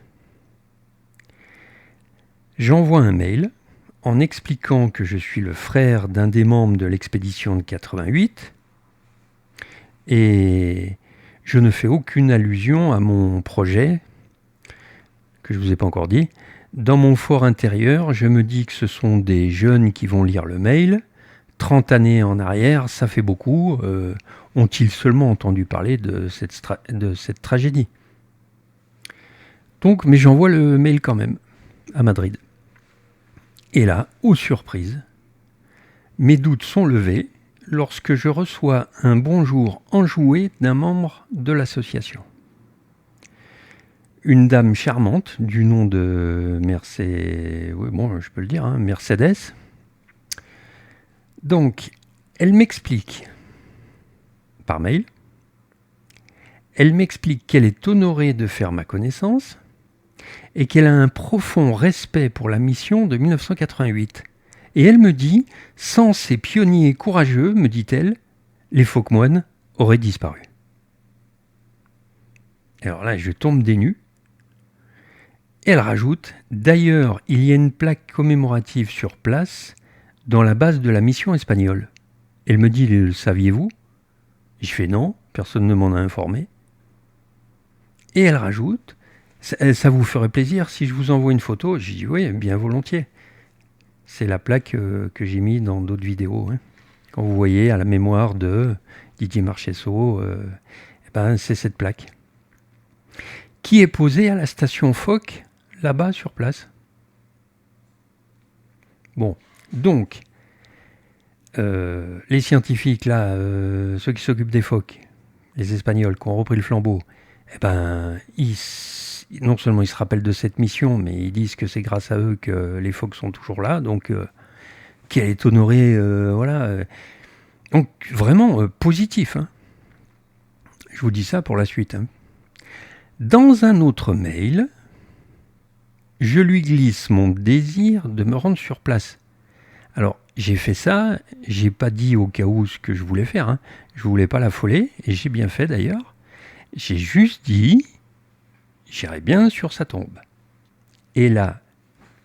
J'envoie un mail en expliquant que je suis le frère d'un des membres de l'expédition de 88 et je ne fais aucune allusion à mon projet, que je ne vous ai pas encore dit. Dans mon fort intérieur, je me dis que ce sont des jeunes qui vont lire le mail. 30 années en arrière, ça fait beaucoup. Ont-ils seulement entendu parler de cette tragédie ? Donc, mais j'envoie le mail quand même à Madrid. Et là, aux surprises, mes doutes sont levés. lorsque je reçois un bonjour enjoué d'un membre de l'association. Une dame charmante du nom de Mercedes, oui, bon, je peux le dire, hein, Mercedes. Donc, elle m'explique par mail, elle m'explique qu'elle est honorée de faire ma connaissance et qu'elle a un profond respect pour la mission de 1988. Et elle me dit, sans ces pionniers courageux, me dit-elle, les phoques moines auraient disparu. Alors là, je tombe des nues. Elle rajoute, d'ailleurs, il y a une plaque commémorative sur place dans la base de la mission espagnole. Elle me dit, le saviez-vous ? Je fais non, personne ne m'en a informé. Et elle rajoute, ça vous ferait plaisir si je vous envoie une photo ? J'ai dit oui, bien volontiers. C'est la plaque que j'ai mis dans d'autres vidéos. Hein. Quand vous voyez à la mémoire de Didier Marchesso, c'est cette plaque. Qui est posée à la station Phoque, là-bas sur place. Bon, donc, les scientifiques, là, ceux qui s'occupent des phoques, les Espagnols qui ont repris le flambeau, non seulement ils se rappellent de cette mission, mais ils disent que c'est grâce à eux que les phoques sont toujours là, donc qu'elle est honorée, voilà. Donc vraiment positif. Hein. Je vous dis ça pour la suite. Hein. Dans un autre mail, je lui glisse mon désir de me rendre sur place. Alors, j'ai fait ça, j'ai pas dit au cas où ce que je voulais faire, hein. Je voulais pas l'affoler, et j'ai bien fait d'ailleurs. J'ai juste dit, j'irai bien sur sa tombe. Et là,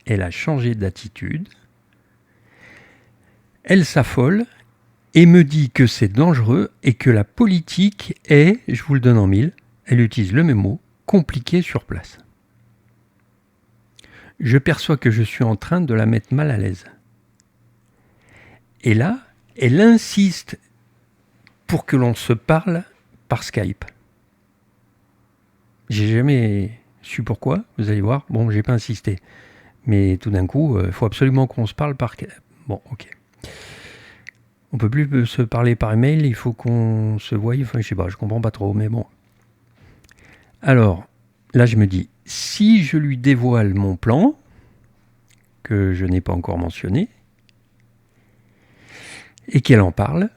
elle a changé d'attitude, elle s'affole et me dit que c'est dangereux et que la politique est, je vous le donne en mille, elle utilise le même mot, compliquée sur place. Je perçois que je suis en train de la mettre mal à l'aise. Et là, elle insiste pour que l'on se parle par Skype. J'ai jamais su pourquoi, vous allez voir. Bon, j'ai pas insisté. Mais tout d'un coup, il faut absolument qu'on se parle par... Bon, ok. On peut plus se parler par email, il faut qu'on se voie. Enfin, je sais pas, je comprends pas trop, mais bon. Alors, là, je me dis, si je lui dévoile mon plan, que je n'ai pas encore mentionné, et qu'elle en parle,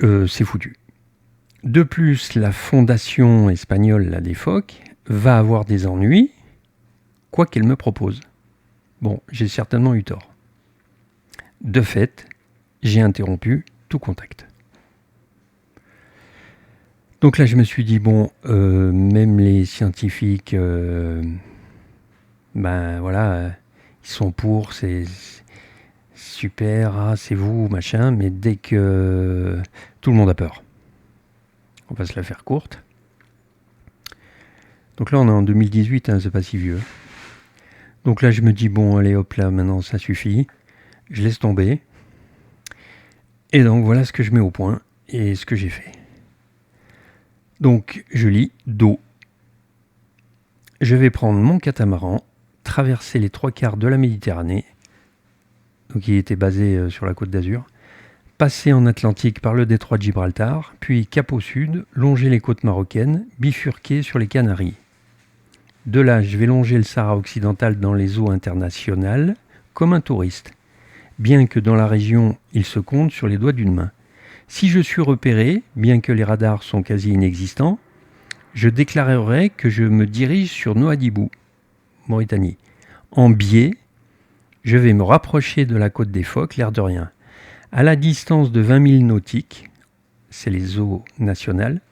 c'est foutu. De plus, la fondation espagnole, la des phoques, va avoir des ennuis, quoi qu'elle me propose. Bon, j'ai certainement eu tort. De fait, j'ai interrompu tout contact. Donc là, je me suis dit, bon, même les scientifiques, voilà, ils sont pour, c'est super, c'est vous, machin, mais dès que tout le monde a peur. On va se la faire courte. Donc là, on est en 2018, hein, c'est pas si vieux. Donc là, je me dis, bon, allez, hop là, maintenant, ça suffit. Je laisse tomber. Et donc, voilà ce que je mets au point et ce que j'ai fait. Donc, je lis d'eau. Je vais prendre mon catamaran, traverser les 3/4 de la Méditerranée, donc il était basé sur la côte d'Azur, passer en Atlantique par le détroit de Gibraltar, puis cap au sud, longer les côtes marocaines, bifurquer sur les Canaries. De là, je vais longer le Sahara occidental dans les eaux internationales, comme un touriste, bien que dans la région, il se compte sur les doigts d'une main. Si je suis repéré, bien que les radars sont quasi inexistants, je déclarerai que je me dirige sur Nouadhibou, Mauritanie. En biais, je vais me rapprocher de la côte des Phoques, l'air de rien. À la distance de 20 000 nautiques, c'est les eaux nationales.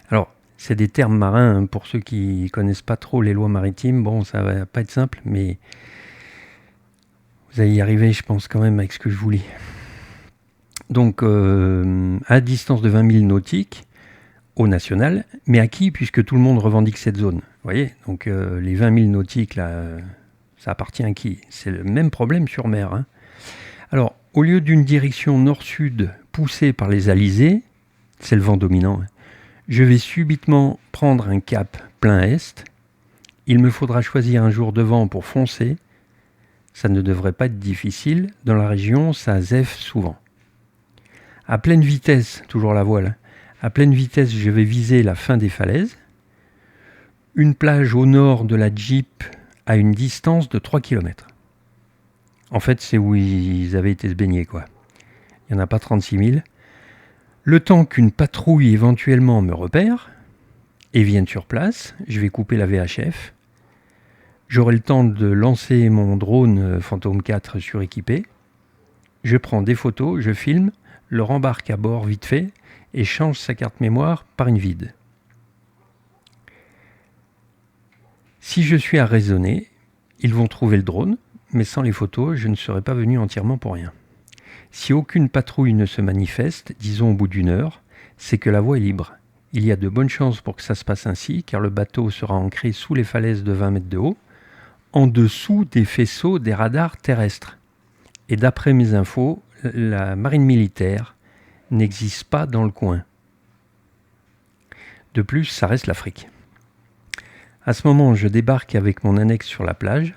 Alors, c'est des termes marins, hein, pour ceux qui ne connaissent pas trop les lois maritimes. Bon, ça va pas être simple, mais vous allez y arriver, je pense, quand même, avec ce que je vous lis. Donc, à distance de 20 000 nautiques, eau nationale, mais à qui, puisque tout le monde revendique cette zone. Vous voyez, donc les 20 000 nautiques, là, ça appartient à qui ? C'est le même problème sur mer. Hein. Alors, au lieu d'une direction nord-sud poussée par les alizés, c'est le vent dominant, hein, je vais subitement prendre un cap plein est. Il me faudra choisir un jour de vent pour foncer. Ça ne devrait pas être difficile. Dans la région, ça zèffe souvent. À pleine vitesse, toujours la voile, à pleine vitesse, je vais viser la fin des falaises. Une plage au nord de la Jeep à une distance de 3 km. En fait, c'est où ils avaient été se baigner, quoi. Il n'y en a pas 36 000. Le temps qu'une patrouille éventuellement me repère et vienne sur place, je vais couper la VHF. J'aurai le temps de lancer mon drone Phantom 4 suréquipé. Je prends des photos, je filme, le rembarque à bord vite fait et change sa carte mémoire par une vide. Si je suis à raisonner, ils vont trouver le drone, mais sans les photos, je ne serai pas venu entièrement pour rien. Si aucune patrouille ne se manifeste, disons au bout d'une heure, c'est que la voie est libre. Il y a de bonnes chances pour que ça se passe ainsi, car le bateau sera ancré sous les falaises de 20 mètres de haut, en dessous des faisceaux des radars terrestres. Et d'après mes infos, la marine militaire n'existe pas dans le coin. De plus, ça reste l'Afrique. À ce moment, je débarque avec mon annexe sur la plage.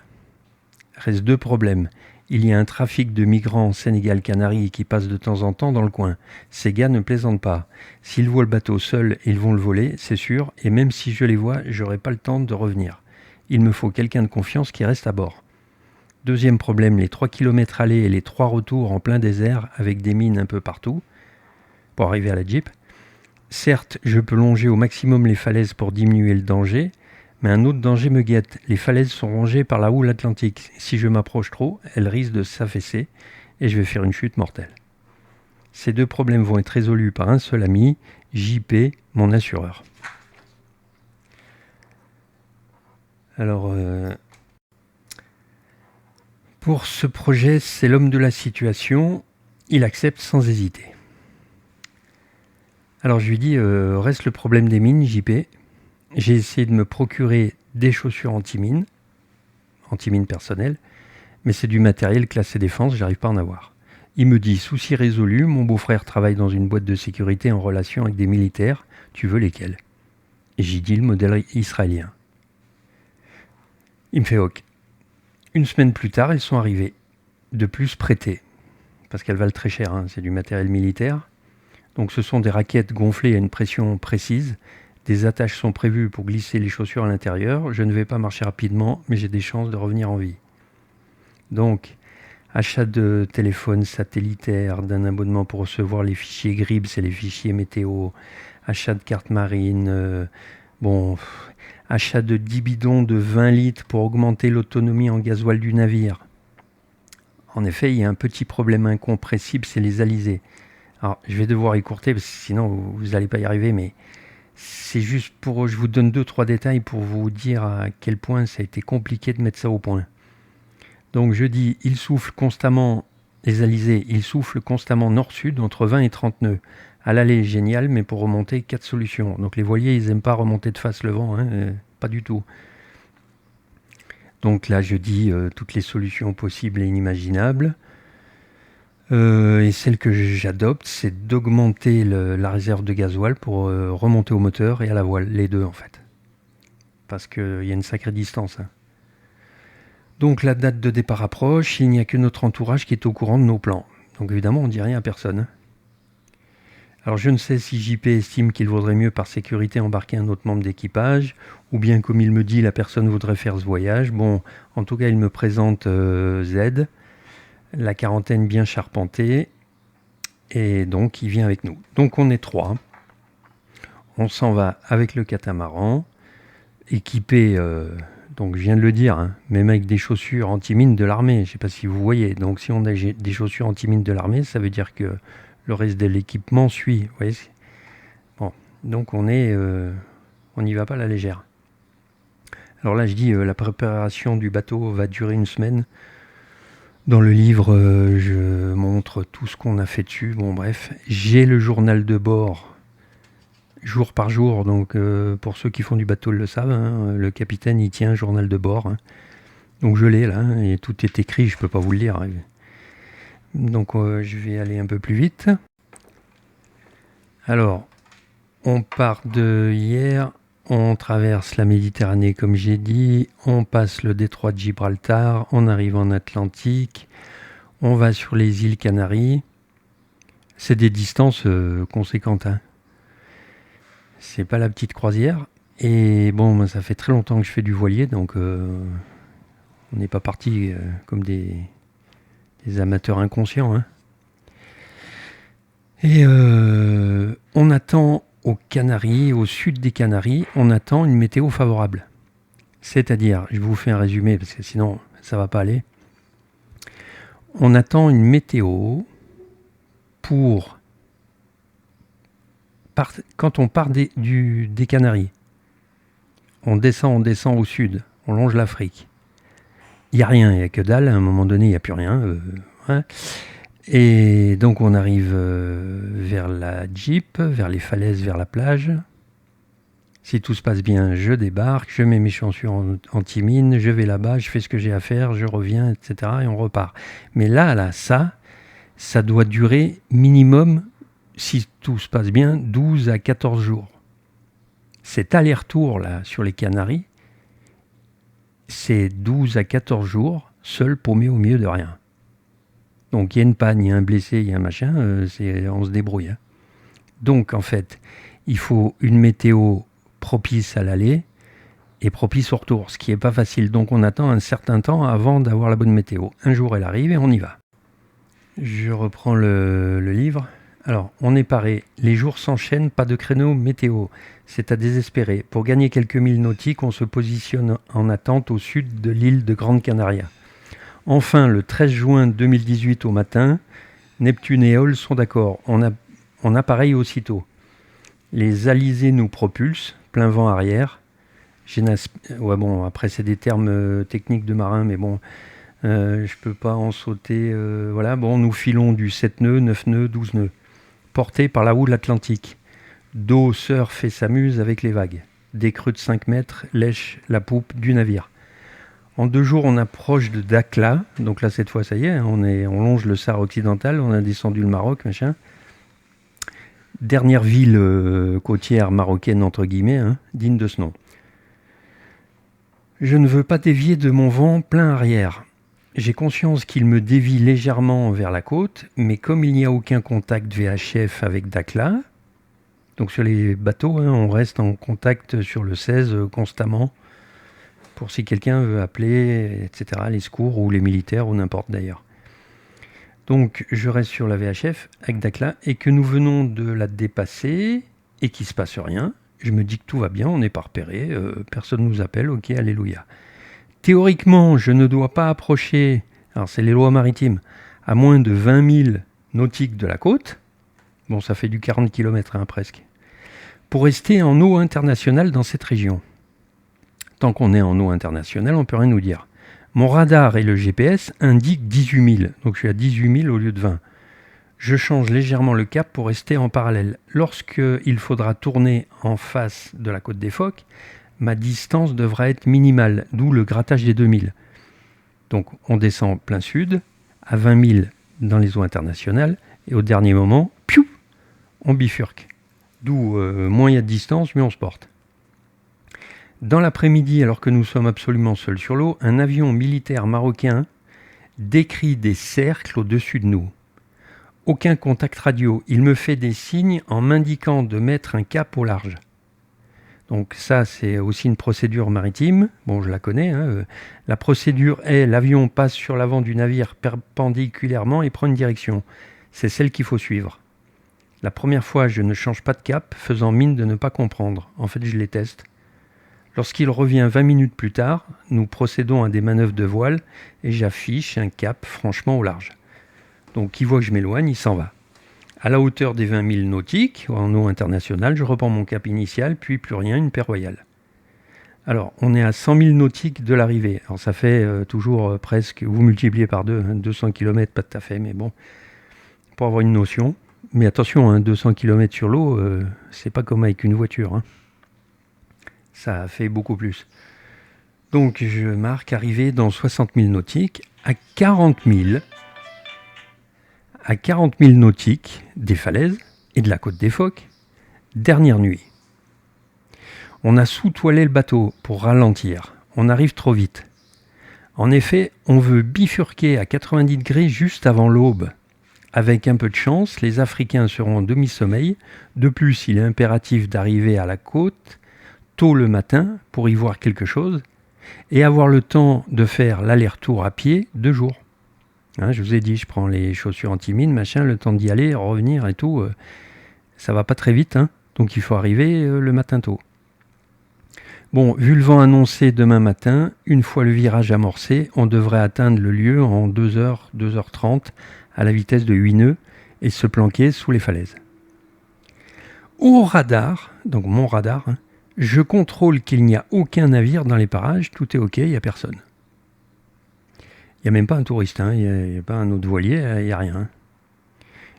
Reste 2 problèmes. Il y a un trafic de migrants Sénégal-Canaries qui passe de temps en temps dans le coin. Ces gars ne plaisantent pas. S'ils voient le bateau seul, ils vont le voler, c'est sûr, et même si je les vois, j'aurai pas le temps de revenir. Il me faut quelqu'un de confiance qui reste à bord. Deuxième problème, les 3 km aller et les 3 retours en plein désert avec des mines un peu partout pour arriver à la Jeep. Certes, je peux longer au maximum les falaises pour diminuer le danger, mais un autre danger me guette. Les falaises sont rongées par la houle atlantique. Si je m'approche trop, elles risquent de s'affaisser et je vais faire une chute mortelle. Ces 2 problèmes vont être résolus par un seul ami, JP, mon assureur. Alors, pour ce projet, c'est l'homme de la situation. Il accepte sans hésiter. Alors je lui dis, reste le problème des mines, JP. J'ai essayé de me procurer des chaussures anti-mines personnelles, mais c'est du matériel classé défense, j'arrive pas à en avoir. Il me dit, souci résolu, mon beau-frère travaille dans une boîte de sécurité en relation avec des militaires, tu veux lesquels? Et j'ai dit le modèle israélien. Il me fait ok. Une semaine plus tard, elles sont arrivées, de plus prêtées, parce qu'elles valent très cher, hein, c'est du matériel militaire. Donc ce sont des raquettes gonflées à une pression précise. Des attaches sont prévues pour glisser les chaussures à l'intérieur. Je ne vais pas marcher rapidement, mais j'ai des chances de revenir en vie. Donc, achat de téléphone satellitaire, d'un abonnement pour recevoir les fichiers GRIB, c'est les fichiers météo, achat de carte marine, achat de 10 bidons de 20 litres pour augmenter l'autonomie en gasoil du navire. En effet, il y a un petit problème incompressible, c'est les alizés. Alors, je vais devoir écourter, parce que sinon vous n'allez pas y arriver, mais c'est juste pour... Je vous donne 2-3 détails pour vous dire à quel point ça a été compliqué de mettre ça au point. Donc je dis, il souffle constamment, les alizés, il souffle constamment nord-sud, entre 20 et 30 nœuds. À l'aller, génial, mais pour remonter, 4 solutions. Donc les voiliers, ils n'aiment pas remonter de face le vent, hein, pas du tout. Donc là, je dis toutes les solutions possibles et inimaginables. Et celle que j'adopte, c'est d'augmenter la réserve de gasoil pour remonter au moteur et à la voile, les deux en fait. Parce qu'il y a une sacrée distance. Hein. Donc la date de départ approche, il n'y a que notre entourage qui est au courant de nos plans. Donc évidemment, on ne dit rien à personne. Hein. Alors je ne sais si JP estime qu'il vaudrait mieux par sécurité embarquer un autre membre d'équipage, ou bien comme il me dit, la personne voudrait faire ce voyage. Bon, en tout cas, il me présente Z, la quarantaine bien charpentée, et donc il vient avec nous. Donc on est 3. On s'en va avec le catamaran, équipé, donc je viens de le dire, hein, même avec des chaussures anti-mine de l'armée, je ne sais pas si vous voyez. Donc si on a des chaussures anti-mine de l'armée, ça veut dire que le reste de l'équipement suit. Vous voyez, bon, donc on n'y va pas à la légère. Alors là je dis, la préparation du bateau va durer une semaine. Dans le livre, je montre tout ce qu'on a fait dessus. Bon, bref, j'ai le journal de bord, jour par jour. Donc, pour ceux qui font du bateau le savent, hein, le capitaine, il tient un journal de bord. Hein. Donc, je l'ai là, hein, et tout est écrit, je ne peux pas vous le lire. Hein. Donc, je vais aller un peu plus vite. Alors, on part de hier, on traverse la Méditerranée comme j'ai dit, on passe le détroit de Gibraltar, on arrive en Atlantique, on va sur les îles Canaries. C'est des distances conséquentes. Hein. C'est pas la petite croisière. Et bon, ça fait très longtemps que je fais du voilier, donc on n'est pas parti comme des amateurs inconscients. Hein. Et on attend aux Canaries, au sud des Canaries, on attend une météo favorable. C'est-à-dire, je vous fais un résumé parce que sinon ça va pas aller. On attend une météo pour quand on part des Canaries, on descend au sud, on longe l'Afrique. Il n'y a rien, il n'y a que dalle, à un moment donné il n'y a plus rien. Hein. Et donc on arrive vers la Jeep, vers les falaises, vers la plage. Si tout se passe bien, je débarque, je mets mes chaussures anti-mine, je vais là-bas, je fais ce que j'ai à faire, je reviens, etc. et on repart. Mais là, ça doit durer minimum, si tout se passe bien, 12 à 14 jours. Cet aller-retour là sur les Canaries, c'est 12 à 14 jours, seul paumé au milieu de rien. Donc il y a une panne, il y a un blessé, il y a un machin, on se débrouille. Hein. Donc en fait, il faut une météo propice à l'aller et propice au retour, ce qui n'est pas facile. Donc on attend un certain temps avant d'avoir la bonne météo. Un jour elle arrive et on y va. Je reprends le livre. Alors, on est paré. Les jours s'enchaînent, pas de créneau météo. C'est à désespérer. Pour gagner quelques milles nautiques, on se positionne en attente au sud de l'île de Grande Canaria. Enfin, le 13 juin 2018 au matin, Neptune et Éole sont d'accord. On appareille aussitôt. Les alizés nous propulsent, plein vent arrière. Ouais, bon, après, c'est des termes techniques de marin, mais bon, je peux pas en sauter. Voilà, bon, nous filons du 7 nœuds, 9 nœuds, 12 nœuds. Porté par la houle atlantique. Dos surfe et s'amuse avec les vagues. Des creux de 5 mètres lèchent la poupe du navire. En 2 jours, on approche de Dakhla. Donc là, cette fois, ça y est, on longe le Sahara occidental, on a descendu le Maroc, machin. Dernière ville côtière marocaine, entre guillemets, hein, digne de ce nom. Je ne veux pas dévier de mon vent plein arrière. J'ai conscience qu'il me dévie légèrement vers la côte, mais comme il n'y a aucun contact VHF avec Dakhla, donc sur les bateaux, hein, on reste en contact sur le 16 constamment, pour si quelqu'un veut appeler, etc., les secours ou les militaires ou n'importe d'ailleurs. Donc je reste sur la VHF avec Dakhla et que nous venons de la dépasser et qu'il ne se passe rien. Je me dis que tout va bien, on n'est pas repéré, personne ne nous appelle, ok, alléluia. Théoriquement, je ne dois pas approcher, alors c'est les lois maritimes, à moins de 20 000 nautiques de la côte. Bon, ça fait du 40 km hein, presque. Pour rester en eau internationale dans cette région. Tant qu'on est en eau internationale, on ne peut rien nous dire. Mon radar et le GPS indiquent 18 000, donc je suis à 18 000 au lieu de 20. Je change légèrement le cap pour rester en parallèle. Lorsqu'il faudra tourner en face de la côte des Phoques, ma distance devra être minimale, d'où le grattage des 2000. Donc on descend plein sud, à 20 000 dans les eaux internationales, et au dernier moment, piou, on bifurque. D'où moins il y a de distance, mieux on se porte. Dans l'après-midi, alors que nous sommes absolument seuls sur l'eau, un avion militaire marocain décrit des cercles au-dessus de nous. Aucun contact radio. Il me fait des signes en m'indiquant de mettre un cap au large. Donc ça, c'est aussi une procédure maritime. Bon, je la connais. Hein. La procédure est l'avion passe sur l'avant du navire perpendiculairement et prend une direction. C'est celle qu'il faut suivre. La première fois, je ne change pas de cap, faisant mine de ne pas comprendre. En fait, je les teste. Lorsqu'il revient 20 minutes plus tard, nous procédons à des manœuvres de voile et j'affiche un cap franchement au large. Donc, il voit que je m'éloigne, il s'en va. À la hauteur des 20 000 nautiques, en eau internationale, je reprends mon cap initial, puis plus rien, une paire royale. Alors, on est à 100 000 nautiques de l'arrivée. Alors, ça fait toujours presque, vous multipliez par 2, hein, 200 km, pas tout à fait, mais bon, pour avoir une notion. Mais attention, hein, 200 km sur l'eau, c'est pas comme avec une voiture. Hein. Ça fait beaucoup plus. Donc, je marque arrivée dans 60 000 nautiques à 40 000. À 40 000 nautiques des falaises et de la côte des Phoques, dernière nuit. On a sous-toilé le bateau pour ralentir. On arrive trop vite. En effet, on veut bifurquer à 90 degrés juste avant l'aube. Avec un peu de chance, les Africains seront en demi-sommeil. De plus, il est impératif d'arriver à la côte tôt le matin pour y voir quelque chose et avoir le temps de faire l'aller-retour à pied 2 jours. Hein, je vous ai dit, je prends les chaussures anti-mine, machin, le temps d'y aller, revenir et tout. Ça va pas très vite, hein, donc il faut arriver le matin tôt. Bon, vu le vent annoncé demain matin, une fois le virage amorcé, on devrait atteindre le lieu en 2h, 2h30 à la vitesse de 8 nœuds et se planquer sous les falaises. Au radar, donc mon radar, hein, je contrôle qu'il n'y a aucun navire dans les parages, tout est ok, il n'y a personne. Il n'y a même pas un touriste, hein, il n'y a pas un autre voilier, il n'y a rien.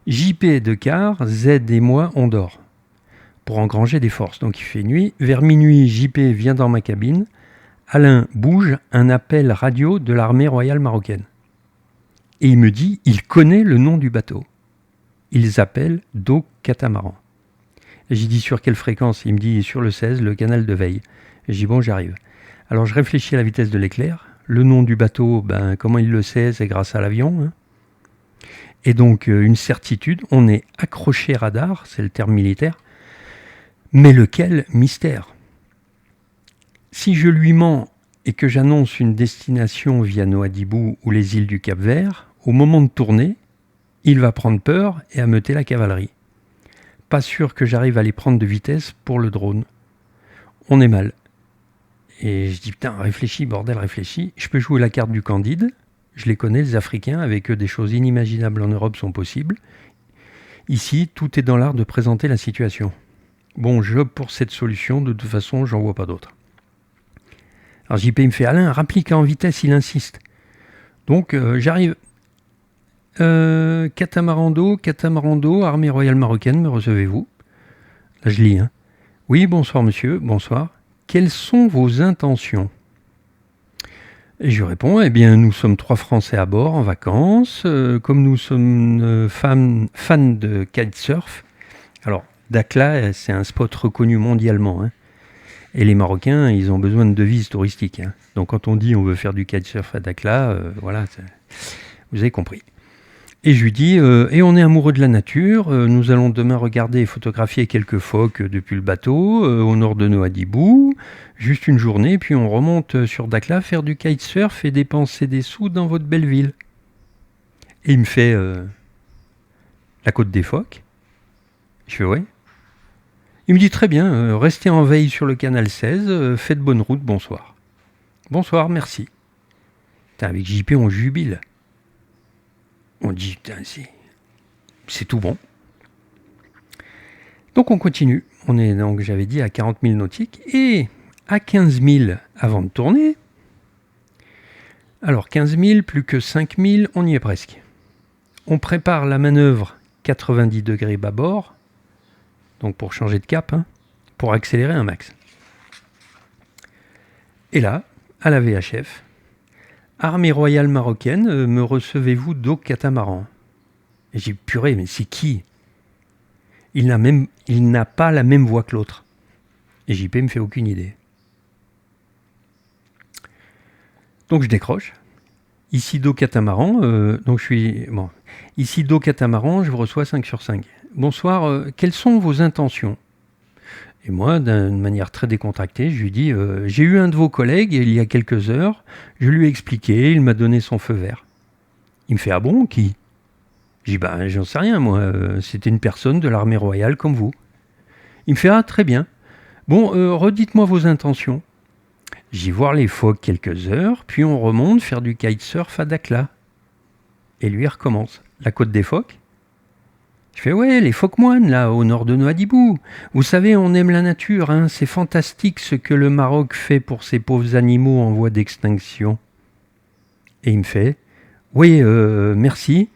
JP est de quart, Z et moi on dort pour engranger des forces. Donc il fait nuit. Vers minuit, JP vient dans ma cabine. Alain bouge un appel radio de l'armée royale marocaine. Et il me dit, il connaît le nom du bateau. Ils appellent Do Catamaran. J'ai dit sur quelle fréquence? Il me dit sur le 16, le canal de veille. J'ai dit bon, j'arrive. Alors je réfléchis à la vitesse de l'éclair. Le nom du bateau, comment il le sait? C'est grâce à l'avion. Hein. Et donc une certitude, on est accroché radar, c'est le terme militaire. Mais lequel mystère? Si je lui mens et que j'annonce une destination via Nouadhibou ou les îles du Cap-Vert, au moment de tourner, il va prendre peur et ameuter la cavalerie. Pas sûr que j'arrive à les prendre de vitesse pour le drone. On est mal. Et je dis, putain, réfléchis, bordel, réfléchis. Je peux jouer la carte du Candide. Je les connais, les Africains. Avec eux, des choses inimaginables en Europe sont possibles. Ici, tout est dans l'art de présenter la situation. Bon, j'opte pour cette solution, de toute façon, j'en vois pas d'autre. Alors JP me fait, Alain, rapplique en vitesse, il insiste. Donc j'arrive. Catamarando, Armée royale marocaine, me recevez-vous? Là je lis, hein. Oui, bonsoir monsieur, bonsoir. Quelles sont vos intentions? Et je réponds, eh bien nous sommes 3 Français à bord en vacances, comme nous sommes fans de kitesurf. Alors, Dakhla, c'est un spot reconnu mondialement. Hein. Et les Marocains, ils ont besoin de devises touristiques. Hein. Donc quand on dit on veut faire du kitesurf à Dakhla, voilà, vous avez compris. Et je lui dis, et on est amoureux de la nature, nous allons demain regarder et photographier quelques phoques depuis le bateau, au nord de Nouadhibou, juste une journée, puis on remonte sur Dakhla, faire du kitesurf et dépenser des sous dans votre belle ville. Et il me fait la côte des phoques. Je fais ouais. Il me dit très bien, restez en veille sur le canal 16, faites bonne route, bonsoir. Bonsoir, merci. Putain, avec JP, on jubile. On dit, putain, c'est tout bon. Donc on continue. On est donc, j'avais dit, à 40 000 nautiques et à 15 000 avant de tourner. Alors 15 000, plus que 5 000, on y est presque. On prépare la manœuvre 90 degrés bâbord. Donc pour changer de cap, hein, pour accélérer un max. Et là, à la VHF, Armée royale marocaine, me recevez-vous d'eau catamaran? Et j'ai dit, purée, mais c'est qui? Il n'a pas la même voix que l'autre. Et JP me fait aucune idée. Donc je décroche. Ici d'eau catamaran, donc je suis... Bon. Ici d'eau catamaran, je vous reçois 5 sur 5. Bonsoir, quelles sont vos intentions? Et moi, d'une manière très décontractée, je lui dis, j'ai eu un de vos collègues il y a quelques heures, je lui ai expliqué, il m'a donné son feu vert. Il me fait, ah bon, qui? Je dis, j'en sais rien, moi, c'était une personne de l'armée royale comme vous. Il me fait, ah, très bien. Bon, redites-moi vos intentions. J'y voir les phoques quelques heures, puis on remonte faire du kitesurf à Dakhla. Et lui, il recommence. La côte des phoques? Je fais, ouais, les phoques moines, là, au nord de Nouadhibou. Vous savez, on aime la nature, hein. C'est fantastique ce que le Maroc fait pour ces pauvres animaux en voie d'extinction. Et il me fait, oui, merci,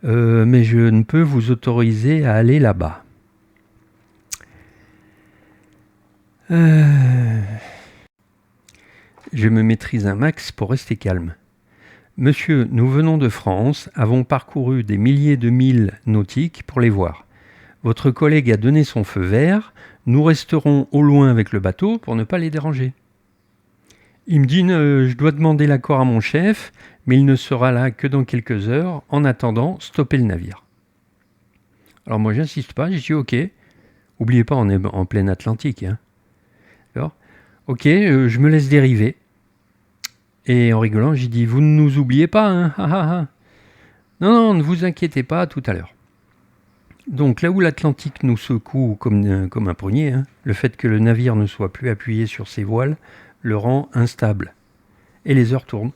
mais je ne peux vous autoriser à aller là-bas. Je me maîtrise un max pour rester calme. Monsieur, nous venons de France, avons parcouru des milliers de milles nautiques pour les voir. Votre collègue a donné son feu vert, nous resterons au loin avec le bateau pour ne pas les déranger. Il me dit, je dois demander l'accord à mon chef, mais il ne sera là que dans quelques heures. En attendant, stoppez le navire. Alors moi, j'insiste pas, j'ai dit ok. Oubliez pas, on est en plein Atlantique. Hein. Alors, ok, je me laisse dériver. Et en rigolant, j'ai dit, vous ne nous oubliez pas, hein. Non, non, ne vous inquiétez pas, tout à l'heure. Donc là où l'Atlantique nous secoue comme un prunier, hein, le fait que le navire ne soit plus appuyé sur ses voiles le rend instable. Et les heures tournent.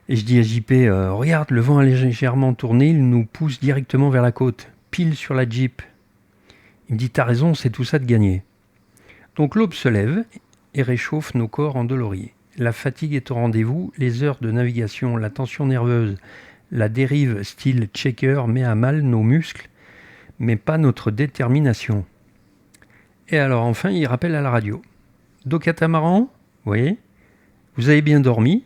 Et je dis à JP, regarde, le vent a légèrement tourné, il nous pousse directement vers la côte, pile sur la Jeep. Il me dit, t'as raison, c'est tout ça de gagner. Donc l'aube se lève et réchauffe nos corps endoloris. La fatigue est au rendez-vous, les heures de navigation, la tension nerveuse, la dérive style checker met à mal nos muscles, mais pas notre détermination. Et alors enfin, il rappelle à la radio. Dos catamaran, vous voyez, vous avez bien dormi.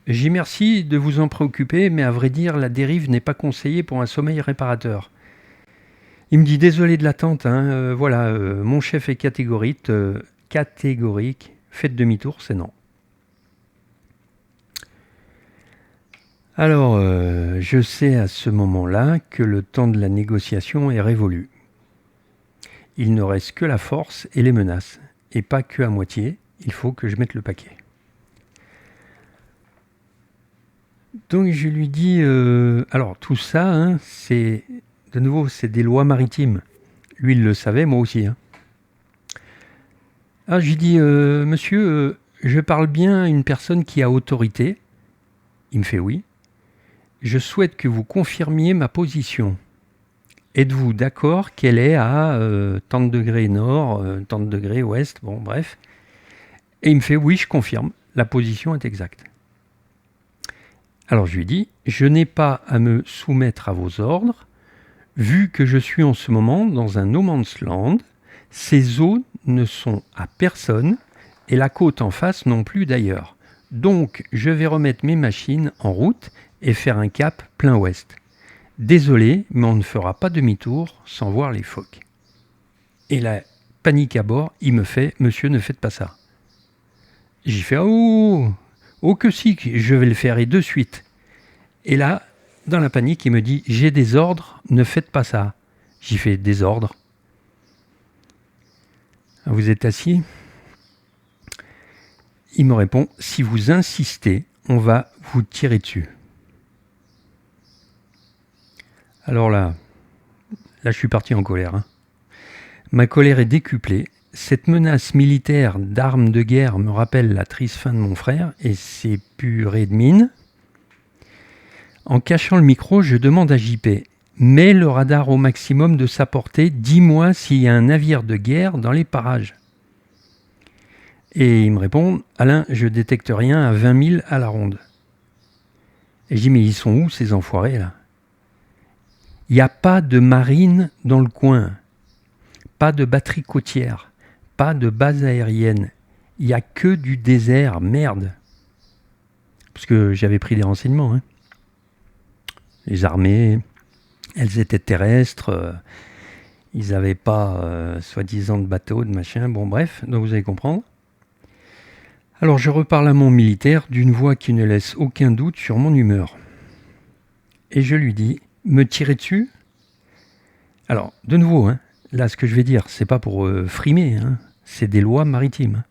J'y merci de vous en préoccuper, mais à vrai dire, la dérive n'est pas conseillée pour un sommeil réparateur. Il me dit désolé de l'attente, hein, voilà, mon chef est catégorique, faites demi-tour, c'est non. Alors, je sais à ce moment-là que le temps de la négociation est révolu. Il ne reste que la force et les menaces, et pas que à moitié, il faut que je mette le paquet. Donc je lui dis, alors tout ça, hein, c'est des lois maritimes. Lui, il le savait, moi aussi. Hein. Alors je lui dis, monsieur, je parle bien à une personne qui a autorité. Il me fait oui. Je souhaite que vous confirmiez ma position. Êtes-vous d'accord qu'elle est à tant de degrés nord, tant de degrés ouest, bon bref. Et il me fait oui, je confirme, la position est exacte. Alors je lui dis, je n'ai pas à me soumettre à vos ordres, vu que je suis en ce moment dans un no man's land, ces eaux ne sont à personne et la côte en face non plus d'ailleurs. Donc je vais remettre mes machines en route et faire un cap plein ouest. Désolé, mais on ne fera pas demi-tour sans voir les phoques. Et la panique à bord, il me fait, monsieur, ne faites pas ça. J'y fais, oh que si, je vais le faire et de suite. Et là, dans la panique, il me dit, j'ai des ordres, ne faites pas ça. J'y fais, des ordres. Vous êtes assis ? Il me répond, si vous insistez, on va vous tirer dessus. Alors là, je suis parti en colère. Hein. Ma colère est décuplée. Cette menace militaire d'armes de guerre me rappelle la triste fin de mon frère et ses purées de mine. En cachant le micro, je demande à JP, mets le radar au maximum de sa portée, dis-moi s'il y a un navire de guerre dans les parages. Et il me répond, Alain, je détecte rien à 20 000 à la ronde. Et je dis, mais ils sont où ces enfoirés là ? Il n'y a pas de marine dans le coin, pas de batterie côtière, pas de base aérienne. Il n'y a que du désert, merde. Parce que j'avais pris des renseignements. Hein. Les armées, elles étaient terrestres, ils n'avaient pas soi-disant de bateaux, de machin, bon bref, donc vous allez comprendre. Alors je reparle à mon militaire d'une voix qui ne laisse aucun doute sur mon humeur. Et je lui dis, me tirer dessus ? Alors, de nouveau, hein, là ce que je vais dire, c'est pas pour frimer, hein, c'est des lois maritimes.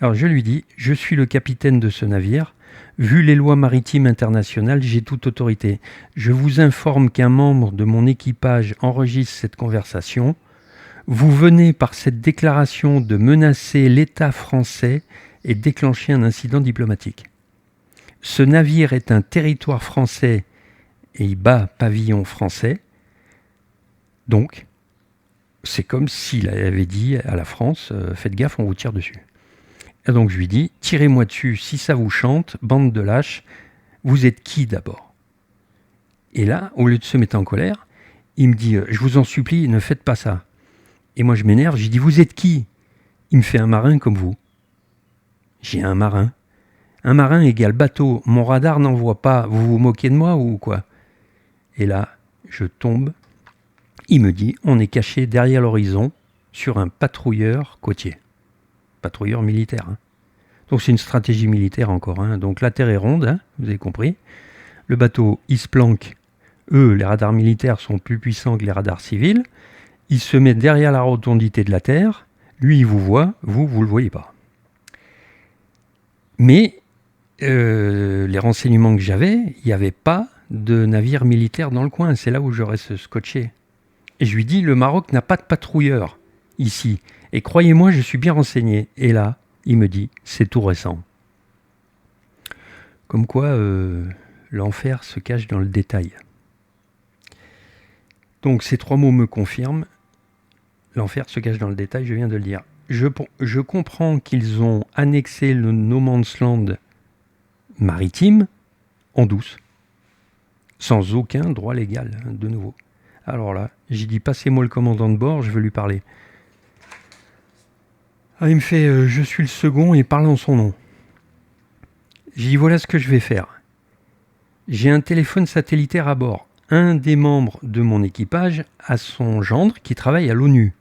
Alors je lui dis, je suis le capitaine de ce navire, vu les lois maritimes internationales, j'ai toute autorité. Je vous informe qu'un membre de mon équipage enregistre cette conversation. Vous venez par cette déclaration de menacer l'État français et déclencher un incident diplomatique. Ce navire est un territoire français et il bat pavillon français. Donc, c'est comme s'il avait dit à la France, faites gaffe, on vous tire dessus. Et donc je lui dis, tirez-moi dessus si ça vous chante, bande de lâches, vous êtes qui d'abord ? Et là, au lieu de se mettre en colère, il me dit, je vous en supplie, ne faites pas ça. Et moi je m'énerve, je lui dis, vous êtes qui ? Il me fait un marin comme vous. J'ai un marin. Un marin égale bateau, mon radar n'en voit pas, vous vous moquez de moi ou quoi ? Et là, je tombe. Il me dit, on est caché derrière l'horizon sur un patrouilleur côtier. Patrouilleur militaire. Hein. Donc c'est une stratégie militaire encore. Hein. Donc la terre est ronde, hein, vous avez compris. Le bateau, il se planque eux, les radars militaires sont plus puissants que les radars civils. Il se met derrière la rotondité de la Terre. Lui, il vous voit, vous le voyez pas. Mais les renseignements que j'avais, il n'y avait pas de navire militaire dans le coin. C'est là où je reste scotché. Et je lui dis, le Maroc n'a pas de patrouilleur ici. Et croyez-moi, je suis bien renseigné. Et là, il me dit, c'est tout récent. Comme quoi, l'enfer se cache dans le détail. Donc ces 3 mots me confirment. L'enfer se cache dans le détail, je viens de le dire. Je comprends qu'ils ont annexé le No Man's Land maritime en douce, sans aucun droit légal, de nouveau. Alors là, j'ai dit, passez-moi le commandant de bord, je veux lui parler. Ah, il me fait, je suis le second et parle en son nom. J'ai dit, voilà ce que je vais faire. J'ai un téléphone satellitaire à bord. Un des membres de mon équipage a son gendre qui travaille à l'ONU.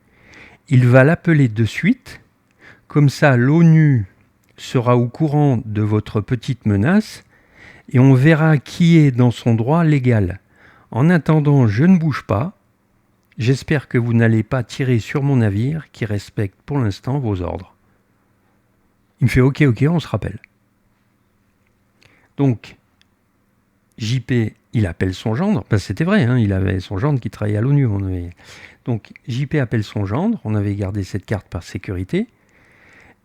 Il va l'appeler de suite. Comme ça, l'ONU sera au courant de votre petite menace et on verra qui est dans son droit légal. En attendant, je ne bouge pas. J'espère que vous n'allez pas tirer sur mon navire qui respecte pour l'instant vos ordres. Il me fait ok, on se rappelle. Donc, JP, il appelle son gendre. Ben, c'était vrai, hein, il avait son gendre qui travaillait à l'ONU. Donc, JP appelle son gendre. On avait gardé cette carte par sécurité.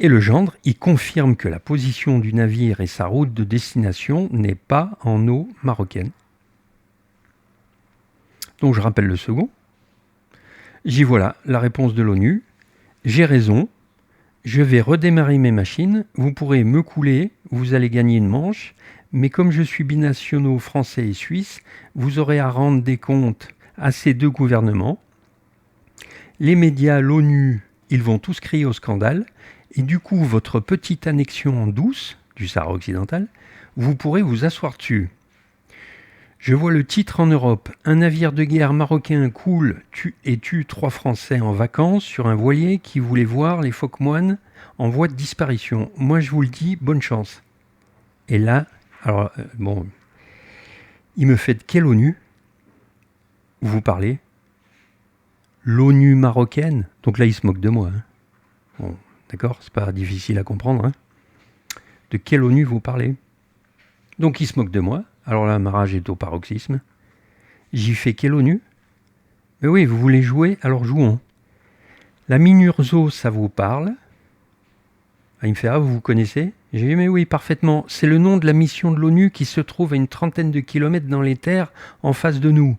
Et le gendre, il confirme que la position du navire et sa route de destination n'est pas en eau marocaine. Donc je rappelle le second. J'y voilà la réponse de l'ONU. J'ai raison. Je vais redémarrer mes machines. Vous pourrez me couler. Vous allez gagner une manche. Mais comme je suis binationaux français et suisse, vous aurez à rendre des comptes à ces 2 gouvernements. Les médias, l'ONU, ils vont tous crier au scandale. Et du coup, votre petite annexion en douce du Sahara occidental, vous pourrez vous asseoir dessus. Je vois le titre en Europe. Un navire de guerre marocain coule et tue 3 Français en vacances sur un voilier qui voulait voir les phoques moines en voie de disparition. Moi, je vous le dis, bonne chance. Et là, alors, il me fait de quelle ONU vous parlez? L'ONU marocaine. Donc là, il se moque de moi. Hein. Bon. D'accord, c'est pas difficile à comprendre. Hein. De quelle ONU vous parlez? Donc il se moque de moi. Alors là, ma rage est au paroxysme. J'y fais quelle ONU? Mais oui, vous voulez jouer? Alors jouons. La MINURSO, ça vous parle? Ah, il me fait, ah, vous connaissez? J'ai dit, mais oui, parfaitement. C'est le nom de la mission de l'ONU qui se trouve à une 30aine de kilomètres dans les terres en face de nous.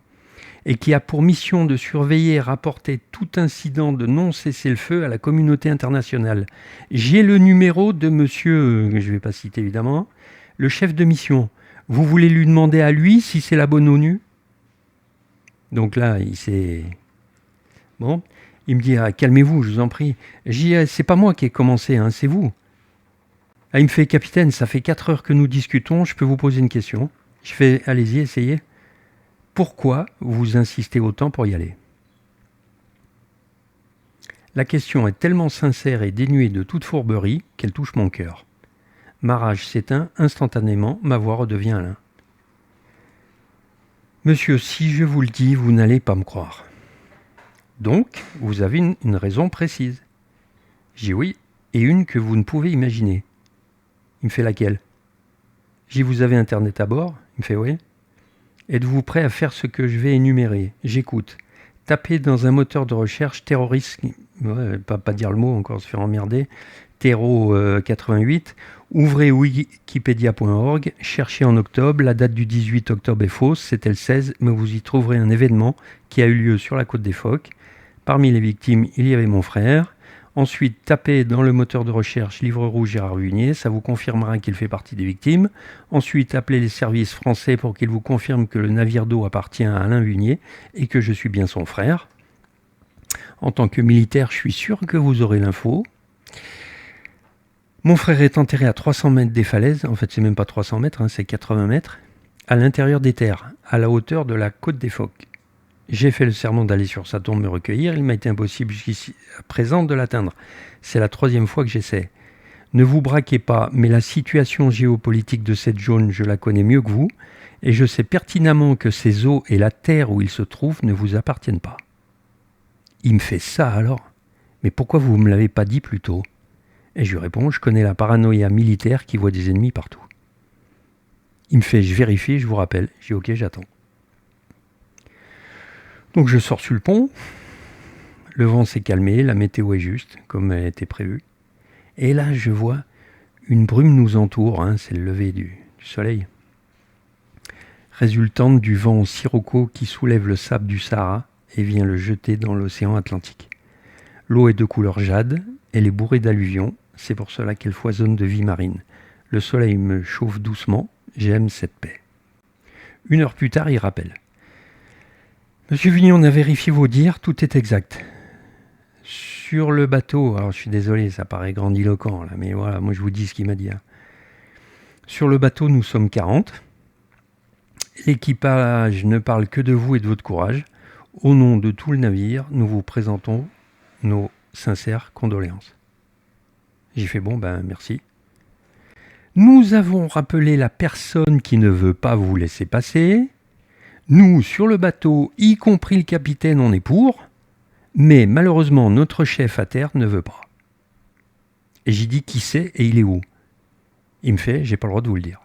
Et qui a pour mission de surveiller et rapporter tout incident de non-cessez-le-feu à la communauté internationale. J'ai le numéro de monsieur, je ne vais pas citer évidemment, le chef de mission. Vous voulez lui demander à lui si c'est la bonne ONU? Donc là, il s'est... Bon, il me dit, ah, calmez-vous, je vous en prie. J'ai dit, c'est pas moi qui ai commencé, hein, c'est vous. Ah, il me fait, capitaine, ça fait 4 heures que nous discutons, je peux vous poser une question? Je fais, allez-y, essayez. Pourquoi vous insistez autant pour y aller? La question est tellement sincère et dénuée de toute fourberie qu'elle touche mon cœur. Ma rage s'éteint instantanément, ma voix redevient Alain. Monsieur, si je vous le dis, vous n'allez pas me croire. Donc, vous avez une raison précise. J'ai dit oui, et une que vous ne pouvez imaginer. Il me fait laquelle? J'ai dit, vous avez Internet à bord? Il me fait oui. Êtes-vous prêt à faire ce que je vais énumérer? J'écoute. Tapez dans un moteur de recherche terroriste, pas dire le mot encore, se faire emmerder, Terro 88, ouvrez wikipedia.org, cherchez en octobre, la date du 18 octobre est fausse, c'était le 16, mais vous y trouverez un événement qui a eu lieu sur la côte des Phoques. Parmi les victimes, il y avait mon frère. Ensuite, tapez dans le moteur de recherche Livre rouge Gérard Vunier, ça vous confirmera qu'il fait partie des victimes. Ensuite, appelez les services français pour qu'ils vous confirment que le navire d'eau appartient à Alain Vunier et que je suis bien son frère. En tant que militaire, je suis sûr que vous aurez l'info. Mon frère est enterré à 300 mètres des falaises, en fait c'est même pas 300 mètres, hein, c'est 80 mètres, à l'intérieur des terres, à la hauteur de la côte des Phoques. J'ai fait le serment d'aller sur sa tombe me recueillir, il m'a été impossible jusqu'ici à présent de l'atteindre. C'est la 3e fois que j'essaie. Ne vous braquez pas, mais la situation géopolitique de cette zone, je la connais mieux que vous, Et je sais pertinemment que ces eaux et la terre où ils se trouvent ne vous appartiennent pas. Il me fait ça alors? Mais pourquoi vous ne me l'avez pas dit plus tôt? Et je lui réponds, je connais la paranoïa militaire qui voit des ennemis partout. Il me fait, je vérifie, je vous rappelle. Je dis ok, j'attends. Donc je sors sur le pont, le vent s'est calmé, la météo est juste, comme elle était prévue. Et là, je vois une brume nous entoure, c'est le lever du soleil, résultante du vent sirocco qui soulève le sable du Sahara et vient le jeter dans l'océan Atlantique. L'eau est de couleur jade, elle est bourrée d'alluvions, c'est pour cela qu'elle foisonne de vie marine. Le soleil me chauffe doucement, j'aime cette paix. 1 heure plus tard, il rappelle. Monsieur Vignon, on a vérifié vos dires, tout est exact. Sur le bateau, alors je suis désolé, ça paraît grandiloquent là, mais voilà, moi je vous dis ce qu'il m'a dit. Sur le bateau, nous sommes 40. L'équipage ne parle que de vous et de votre courage. Au nom de tout le navire, nous vous présentons nos sincères condoléances. J'ai fait bon, merci. Nous avons rappelé la personne qui ne veut pas vous laisser passer. Nous, sur le bateau, y compris le capitaine, on est pour. Mais malheureusement, notre chef à terre ne veut pas. Et j'ai dit qui c'est et il est où? Il me fait, j'ai pas le droit de vous le dire.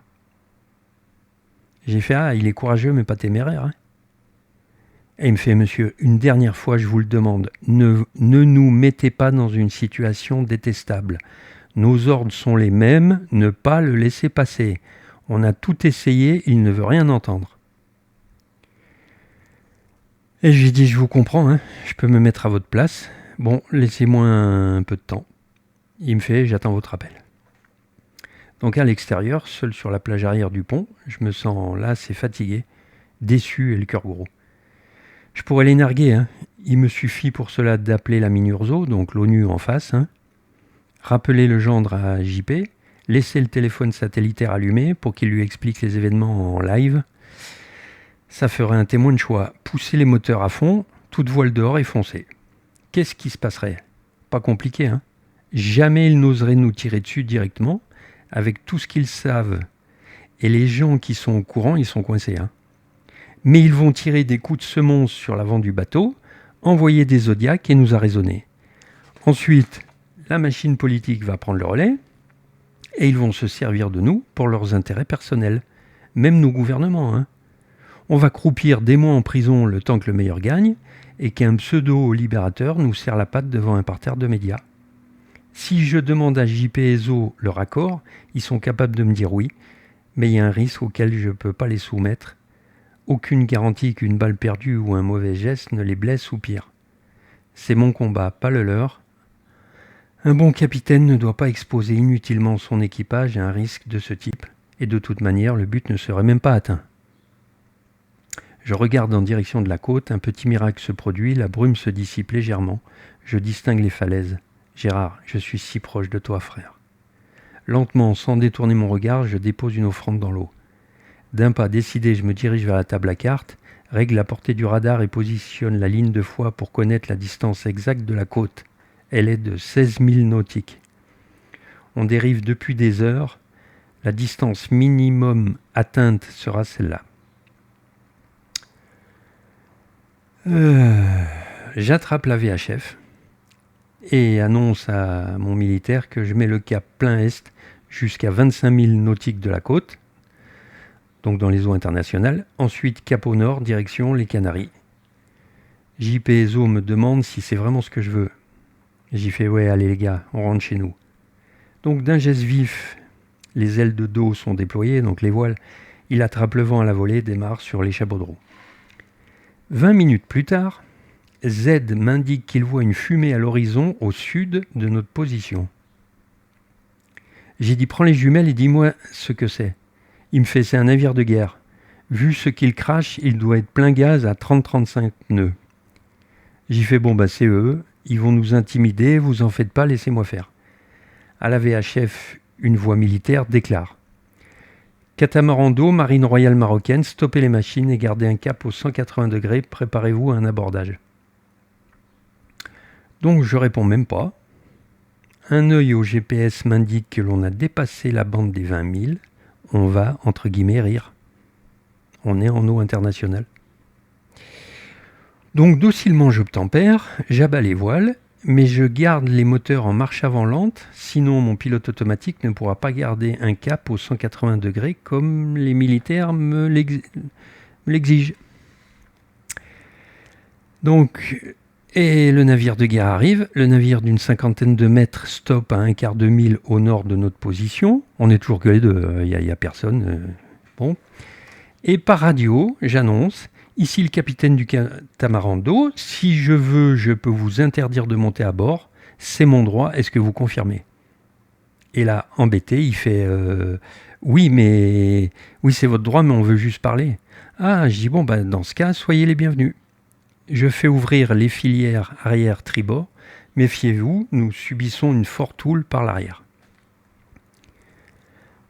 J'ai fait, il est courageux mais pas téméraire. Et il me fait, monsieur, une dernière fois, je vous le demande, ne nous mettez pas dans une situation détestable. Nos ordres sont les mêmes, ne pas le laisser passer. On a tout essayé, il ne veut rien entendre. Et je lui ai dit, je vous comprends, je peux me mettre à votre place. Bon, laissez-moi un peu de temps. Il me fait, j'attends votre appel. Donc à l'extérieur, seul sur la plage arrière du pont, je me sens las et fatigué, déçu et le cœur gros. Je pourrais les narguer, Il me suffit pour cela d'appeler la MINURSO, donc l'ONU en face, rappeler le gendre à JP, laisser le téléphone satellitaire allumé pour qu'il lui explique les événements en live. Ça ferait un témoin de choix. Pousser les moteurs à fond, toute voile dehors et foncer. Qu'est-ce qui se passerait? Pas compliqué, Jamais ils n'oseraient nous tirer dessus directement, avec tout ce qu'ils savent. Et les gens qui sont au courant, ils sont coincés, Mais ils vont tirer des coups de semonce sur l'avant du bateau, envoyer des zodiacs et nous arraisonner. Ensuite, la machine politique va prendre le relais, et ils vont se servir de nous pour leurs intérêts personnels. Même nos gouvernements, On va croupir des mois en prison le temps que le meilleur gagne et qu'un pseudo-libérateur nous serre la patte devant un parterre de médias. Si je demande à JP et Zo leur accord, ils sont capables de me dire oui, mais il y a un risque auquel je ne peux pas les soumettre. Aucune garantie qu'une balle perdue ou un mauvais geste ne les blesse ou pire. C'est mon combat, pas le leur. Un bon capitaine ne doit pas exposer inutilement son équipage à un risque de ce type, et de toute manière, le but ne serait même pas atteint. Je regarde en direction de la côte, un petit miracle se produit, la brume se dissipe légèrement. Je distingue les falaises. Gérard, je suis si proche de toi, frère. Lentement, sans détourner mon regard, je dépose une offrande dans l'eau. D'un pas décidé, je me dirige vers la table à cartes, règle la portée du radar et positionne la ligne de foi pour connaître la distance exacte de la côte. Elle est de 16 000 nautiques. On dérive depuis des heures. La distance minimum atteinte sera celle-là. J'attrape la VHF et annonce à mon militaire que je mets le cap plein est jusqu'à 25 000 nautiques de la côte, donc dans les eaux internationales. Ensuite, cap au nord, direction les Canaries. JP et Zo me demandent si c'est vraiment ce que je veux. J'y fais, ouais, allez les gars, on rentre chez nous. Donc d'un geste vif, les ailes de dos sont déployées, donc les voiles. Il attrape le vent à la volée, démarre sur l'échafaudron. 20 minutes plus tard, Z m'indique qu'il voit une fumée à l'horizon au sud de notre position. J'ai dit, prends les jumelles et dis-moi ce que c'est. Il me fait, c'est un navire de guerre. Vu ce qu'il crache, il doit être plein gaz à 30-35 nœuds. J'y fais, c'est eux, ils vont nous intimider, vous en faites pas, laissez-moi faire. À la VHF, une voix militaire déclare. Catamaran d'eau, marine royale marocaine, stoppez les machines et gardez un cap aux 180 degrés, préparez-vous à un abordage. Donc je réponds même pas. Un œil au GPS m'indique que l'on a dépassé la bande des 20 000. On va, entre guillemets, rire. On est en eau internationale. Donc docilement j'obtempère, j'abats les voiles, mais je garde les moteurs en marche avant lente, sinon mon pilote automatique ne pourra pas garder un cap aux 180 degrés comme les militaires me l'exigent. Donc, et le navire de guerre arrive, le navire d'une 50aine de mètres stoppe à un quart de mille au nord de notre position. On est toujours que les deux, il n'y a personne. Bon. Et par radio, j'annonce, ici le capitaine du catamaran d'eau, si je veux, je peux vous interdire de monter à bord, c'est mon droit, est-ce que vous confirmez? Et là, embêté, il fait oui, c'est votre droit, mais on veut juste parler. Ah, je dis bon, dans ce cas, soyez les bienvenus. Je fais ouvrir les filières arrière tribord. Méfiez-vous, nous subissons une forte houle par l'arrière.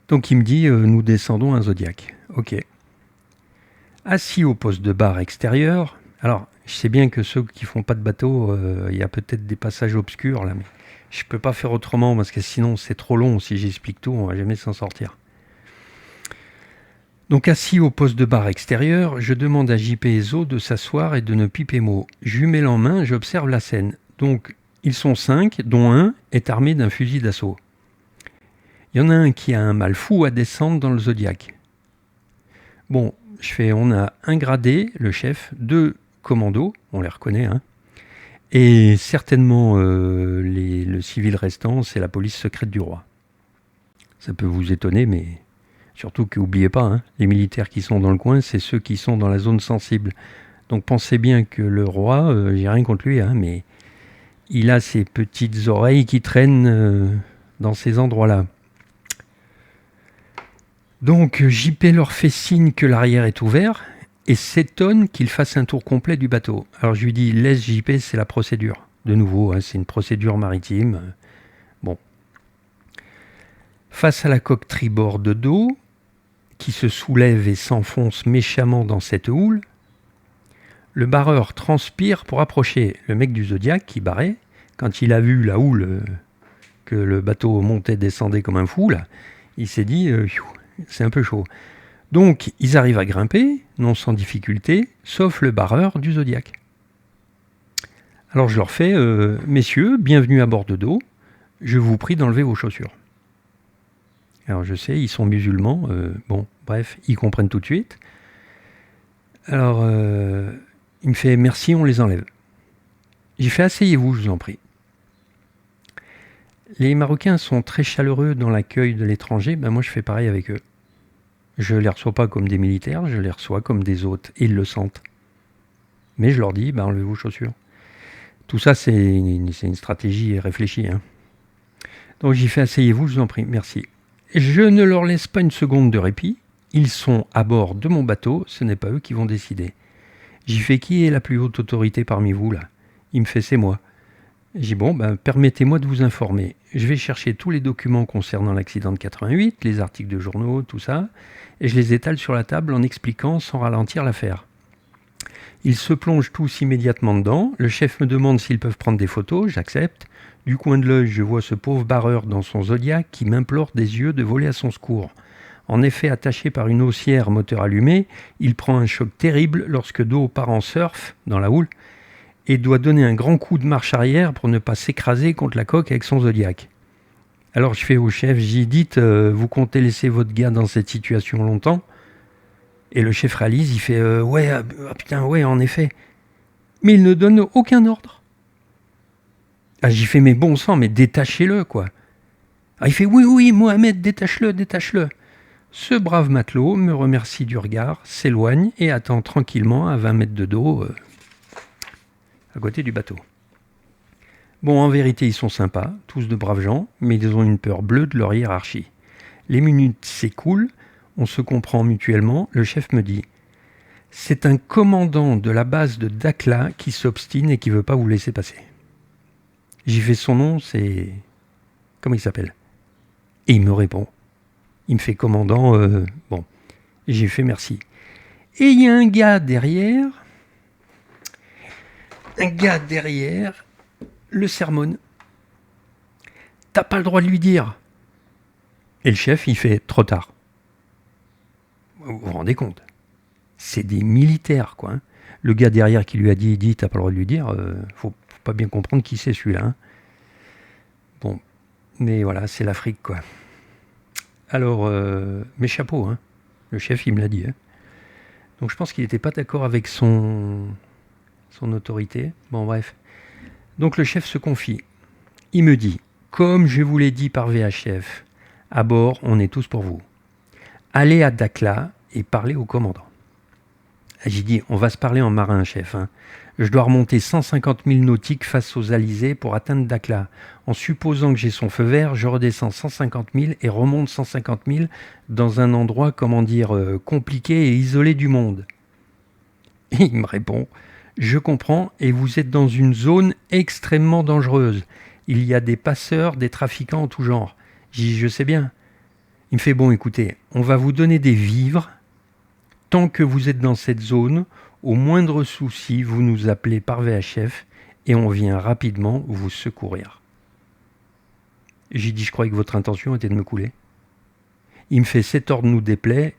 Donc il me dit, nous descendons un Zodiac. Ok. Assis au poste de bar extérieur. Alors, je sais bien que ceux qui font pas de bateau, il y a peut-être des passages obscurs là, mais je peux pas faire autrement parce que sinon c'est trop long. Si j'explique tout, on va jamais s'en sortir. Donc assis au poste de bar extérieur, je demande à JP et Zo de s'asseoir et de ne piper mot. Jumelle en main, j'observe la scène. Donc ils sont 5, dont un est armé d'un fusil d'assaut. Il y en a un qui a un mal fou à descendre dans le Zodiac. Bon, on a un gradé, le chef, 2 commandos, on les reconnaît, hein, et certainement le civil restant, c'est la police secrète du roi. Ça peut vous étonner, mais surtout qu'oubliez pas, hein, les militaires qui sont dans le coin, c'est ceux qui sont dans la zone sensible. Donc pensez bien que le roi, j'ai rien contre lui, hein, mais il a ses petites oreilles qui traînent dans ces endroits-là. Donc JP leur fait signe que l'arrière est ouvert et s'étonne qu'il fasse un tour complet du bateau. Alors je lui dis, laisse JP, c'est la procédure. De nouveau, hein, c'est une procédure maritime. Bon. Face à la coque tribord de dos, qui se soulève et s'enfonce méchamment dans cette houle, le barreur transpire pour approcher. Le mec du Zodiac qui barrait, quand il a vu la houle, que le bateau montait, descendait comme un fou, là, il s'est dit, c'est un peu chaud. Donc, ils arrivent à grimper, non sans difficulté, sauf le barreur du Zodiac. Alors je leur fais, messieurs, bienvenue à bord de dos, je vous prie d'enlever vos chaussures. Alors je sais, ils sont musulmans, bon, bref, ils comprennent tout de suite. Alors, il me fait, merci, on les enlève. J'ai fait, asseyez-vous, je vous en prie. Les Marocains sont très chaleureux dans l'accueil de l'étranger, moi je fais pareil avec eux. Je ne les reçois pas comme des militaires, je les reçois comme des hôtes, et ils le sentent. Mais je leur dis, enlevez vos chaussures. Tout ça, c'est une stratégie réfléchie. Hein. Donc j'y fais, asseyez-vous, je vous en prie, merci. Je ne leur laisse pas une seconde de répit, ils sont à bord de mon bateau, ce n'est pas eux qui vont décider. J'y fais, qui est la plus haute autorité parmi vous là? Il me fait, c'est moi. J'ai dit, permettez-moi de vous informer. Je vais chercher tous les documents concernant l'accident de 88, les articles de journaux, tout ça, et je les étale sur la table en expliquant sans ralentir l'affaire. Ils se plongent tous immédiatement dedans. Le chef me demande s'ils peuvent prendre des photos, j'accepte. Du coin de l'œil, je vois ce pauvre barreur dans son Zodiac qui m'implore des yeux de voler à son secours. En effet, attaché par une haussière moteur allumé, il prend un choc terrible lorsque Do part en surf dans la houle et doit donner un grand coup de marche arrière pour ne pas s'écraser contre la coque avec son Zodiac. Alors je fais au chef, j'ai dit, vous comptez laisser votre gars dans cette situation longtemps? Et le chef réalise, il fait, ouais, en effet. Mais il ne donne aucun ordre. Ah, j'y fais, mais bon sang, mais détachez-le, quoi. Ah, il fait, oui, Mohamed, détache-le. Ce brave matelot me remercie du regard, s'éloigne et attend tranquillement à 20 mètres de dos, à côté du bateau. Bon, en vérité, ils sont sympas, tous de braves gens, mais ils ont une peur bleue de leur hiérarchie. Les minutes s'écoulent, on se comprend mutuellement, le chef me dit « C'est un commandant de la base de Dakhla qui s'obstine et qui ne veut pas vous laisser passer. » J'y fais son nom, c'est... Comment il s'appelle? Et il me répond. Il me fait commandant, bon. Et j'ai fait merci. Et il y a un gars derrière, le sermonne. T'as pas le droit de lui dire. Et le chef, il fait trop tard. Vous vous rendez compte? C'est des militaires, quoi. Hein. Le gars derrière qui lui a dit, t'as pas le droit de lui dire, faut pas bien comprendre qui c'est celui-là. Hein. Bon, mais voilà, c'est l'Afrique, quoi. Alors, mes chapeaux, hein. Le chef, il me l'a dit. Hein. Donc je pense qu'il n'était pas d'accord avec son autorité. Bon, bref. Donc le chef se confie. Il me dit, comme je vous l'ai dit par VHF, à bord, on est tous pour vous. Allez à Dakhla et parlez au commandant. J'ai dit, on va se parler en marin, chef. Hein. Je dois remonter 150 000 nautiques face aux alizés pour atteindre Dakhla. En supposant que j'ai son feu vert, je redescends 150 000 et remonte 150 000 dans un endroit, compliqué et isolé du monde. Et il me répond, je comprends et vous êtes dans une zone extrêmement dangereuse. Il y a des passeurs, des trafiquants en tout genre. J'ai dit, je sais bien. Il me fait, bon, écoutez, on va vous donner des vivres. Tant que vous êtes dans cette zone, au moindre souci, vous nous appelez par VHF et on vient rapidement vous secourir. J'ai dit, je croyais que votre intention était de me couler. Il me fait, cet ordre nous déplaît.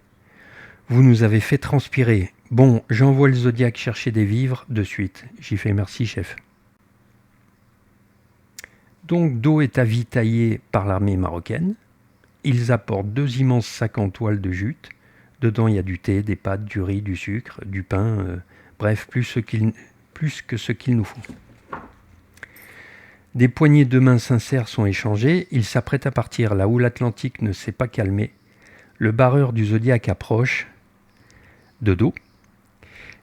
Vous nous avez fait transpirer. Bon, j'envoie le Zodiac chercher des vivres de suite. J'ai fait, merci, chef. Donc, d'eau est avitaillée par l'armée marocaine. Ils apportent 2 immenses sacs en toile de jute. Dedans, il y a du thé, des pâtes, du riz, du sucre, du pain, bref, plus que ce qu'il nous faut. Des poignées de main sincères sont échangées. Ils s'apprêtent à partir là où l'Atlantique ne s'est pas calmé. Le barreur du Zodiac approche de dos.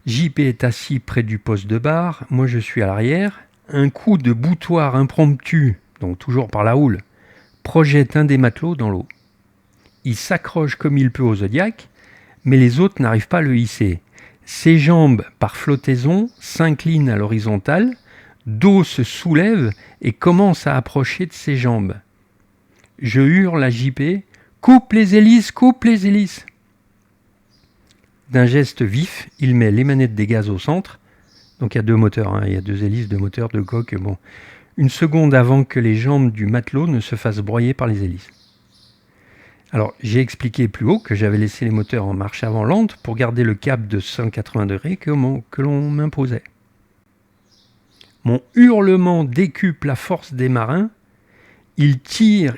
JP est assis près du poste de bar. Moi, je suis à l'arrière. Un coup de boutoir impromptu, donc toujours par la houle, projette un des matelots dans l'eau. Il s'accroche comme il peut au Zodiac, mais les autres n'arrivent pas à le hisser. Ses jambes, par flottaison, s'inclinent à l'horizontale, dos se soulève et commence à approcher de ses jambes. Je hurle à JP, « Coupe les hélices, coupe les hélices !» D'un geste vif, il met les manettes des gaz au centre. Donc il y a 2 moteurs, hein, il y a 2 hélices, 2 moteurs, 2 coques. Bon. Une seconde avant que les jambes du matelot ne se fassent broyer par les hélices. Alors, j'ai expliqué plus haut que j'avais laissé les moteurs en marche avant lente pour garder le cap de 180 degrés que l'on m'imposait. Mon hurlement décuple la force des marins. Ils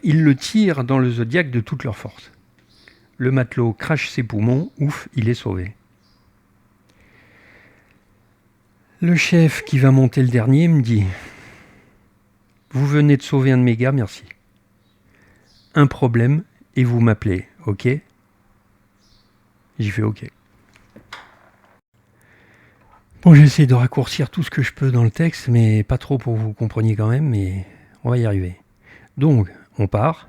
le tirent dans le Zodiac de toute leur force. Le matelot crache ses poumons, ouf, il est sauvé. Le chef qui va monter le dernier me dit « Vous venez de sauver un de mes gars, merci. Un problème, et vous m'appelez, ok ?» J'y fais ok. Bon, j'essaie de raccourcir tout ce que je peux dans le texte, mais pas trop pour que vous compreniez quand même, mais on va y arriver. Donc, on part.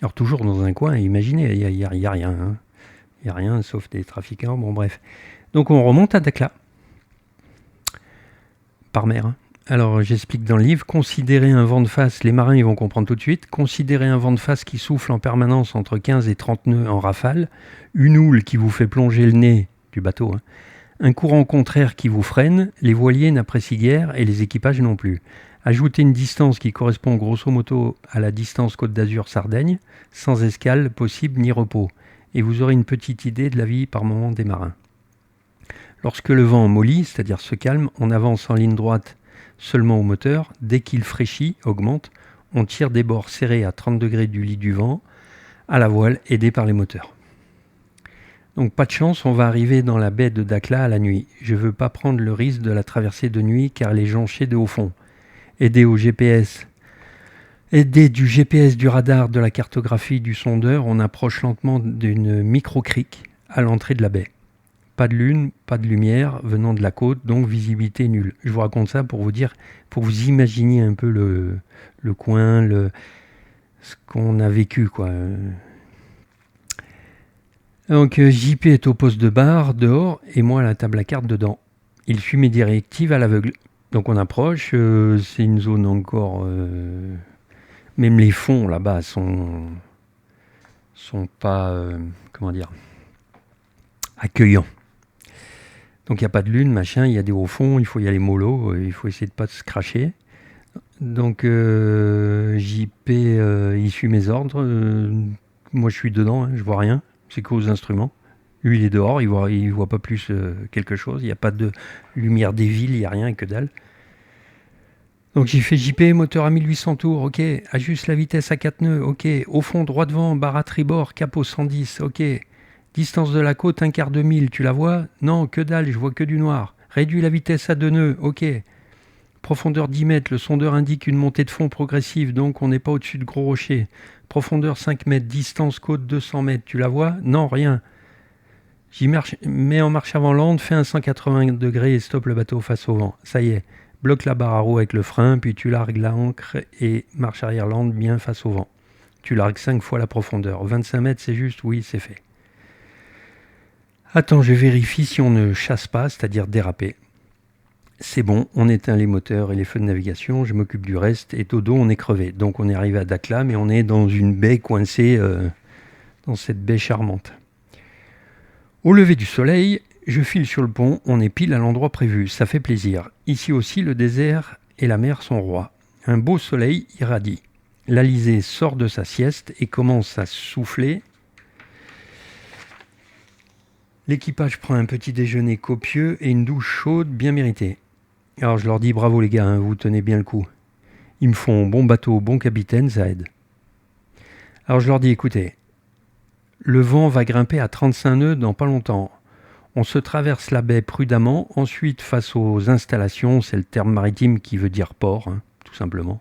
Alors, toujours dans un coin, imaginez, il n'y a rien. Hein. Il n'y a rien, sauf des trafiquants, bon bref. Donc, on remonte à Dakhla. Par mer. Hein. Alors, j'explique dans le livre, considérez un vent de face, les marins ils vont comprendre tout de suite, considérez un vent de face qui souffle en permanence entre 15 et 30 nœuds en rafale, une houle qui vous fait plonger le nez du bateau, hein, un courant contraire qui vous freine, les voiliers n'apprécient guère et les équipages non plus. Ajoutez une distance qui correspond grosso modo à la distance Côte d'Azur-Sardaigne, sans escale possible ni repos, et vous aurez une petite idée de la vie par moment des marins. Lorsque le vent mollit, c'est-à-dire se calme, on avance en ligne droite seulement au moteur. Dès qu'il fraîchit, augmente, on tire des bords serrés à 30 degrés du lit du vent, à la voile, aidé par les moteurs. Donc pas de chance, on va arriver dans la baie de Dakhla à la nuit. Je ne veux pas prendre le risque de la traversée de nuit car elle est jonchée de haut fond. Aidé du GPS, du radar, de la cartographie, du sondeur, on approche lentement d'une micro-crique à l'entrée de la baie. Pas de lune, pas de lumière venant de la côte, donc visibilité nulle. Je vous raconte ça pour vous dire, pour que vous imaginiez un peu le coin, ce qu'on a vécu, quoi. Donc JP est au poste de bar, dehors, et moi à la table à cartes dedans. Il suit mes directives à l'aveugle. Donc on approche, c'est une zone encore... même les fonds là-bas sont pas, accueillants. Donc il n'y a pas de lune, machin, il y a des hauts fonds, il faut y aller mollo, il faut essayer de ne pas se cracher. Donc JP, il suit mes ordres, moi je suis dedans, hein, je vois rien, c'est qu'aux instruments. Lui, il est dehors, il voit pas plus quelque chose. Il n'y a pas de lumière des villes, il n'y a rien, que dalle. Donc j'ai fait JP, moteur à 1800 tours, ok. Ajuste la vitesse à 4 nœuds, ok. Au fond, droit devant, barre à tribord, capot 110, ok. Distance de la côte, un quart de mille, tu la vois? Non, que dalle, je vois que du noir. Réduis la vitesse à 2 nœuds, ok. Profondeur 10 mètres, le sondeur indique une montée de fond progressive, donc on n'est pas au-dessus de gros rochers. Profondeur 5 mètres, distance côte 200 mètres, tu la vois? Non, rien. Mets en marche avant lente, fais un 180 degrés et stoppe le bateau face au vent. Ça y est, bloque la barre à roue avec le frein, puis tu largues l'ancre et marche arrière lente bien face au vent. Tu largues 5 fois la profondeur. 25 mètres, c'est juste? Oui, c'est fait. Attends, je vérifie si on ne chasse pas, c'est-à-dire déraper. C'est bon, on éteint les moteurs et les feux de navigation, je m'occupe du reste, et au dos, on est crevé. Donc on est arrivé à Dakhla, mais on est dans une baie coincée, dans cette baie charmante. Au lever du soleil, je file sur le pont, on est pile à l'endroit prévu, ça fait plaisir. Ici aussi, le désert et la mer sont rois. Un beau soleil irradie. L'Alizé sort de sa sieste et commence à souffler. L'équipage prend un petit déjeuner copieux et une douche chaude bien méritée. Alors je leur dis bravo les gars, vous tenez bien le coup. Ils me font bon bateau, bon capitaine, ça aide. Alors je leur dis écoutez, le vent va grimper à 35 nœuds dans pas longtemps. On se traverse la baie prudemment, ensuite face aux installations, c'est le terme maritime qui veut dire port, tout simplement.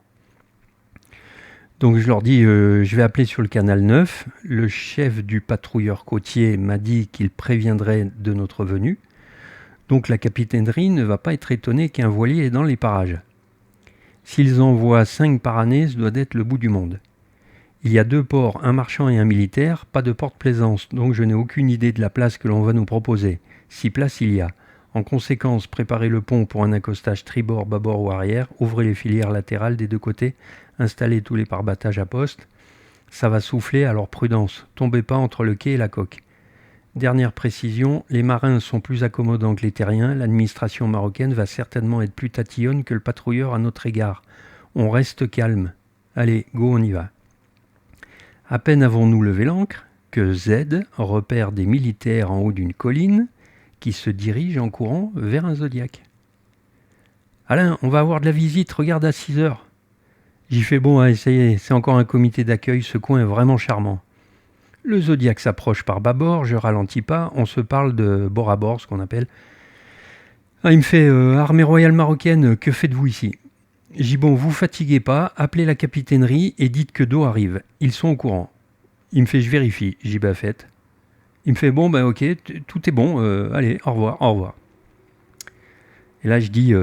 Donc je leur dis, je vais appeler sur le canal 9. Le chef du patrouilleur côtier m'a dit qu'il préviendrait de notre venue. Donc la capitainerie ne va pas être étonnée qu'un voilier est dans les parages. S'ils envoient 5 par année, ce doit être le bout du monde. Il y a 2 ports, un marchand et un militaire, pas de porte-plaisance, donc je n'ai aucune idée de la place que l'on va nous proposer. 6 places il y a. En conséquence, préparez le pont pour un accostage tribord, bâbord ou arrière, ouvrez les filières latérales des deux côtés, installez tous les pare-battages à poste. Ça va souffler, alors prudence, tombez pas entre le quai et la coque. Dernière précision, les marins sont plus accommodants que les terriens, l'administration marocaine va certainement être plus tatillonne que le patrouilleur à notre égard. On reste calme. Allez, go, on y va. À peine avons-nous levé l'ancre que Z repère des militaires en haut d'une colline qui se dirigent en courant vers un Zodiac. « Alain, on va avoir de la visite, regarde à 6 heures. » J'y fais bon, allez, ça y est, c'est encore un comité d'accueil, ce coin est vraiment charmant. Le Zodiac s'approche par bâbord, je ralentis pas, on se parle de bord à bord, ce qu'on appelle. Ah, il me fait armée royale marocaine, que faites-vous ici? J'ai dit bon, vous fatiguez pas, appelez la capitainerie et dites que d'eau arrive. Ils sont au courant. Il me fait je vérifie. J'ai dit bah faites. Il me fait bon, bah ok, tout est bon, allez, au revoir, au revoir. Et là je dis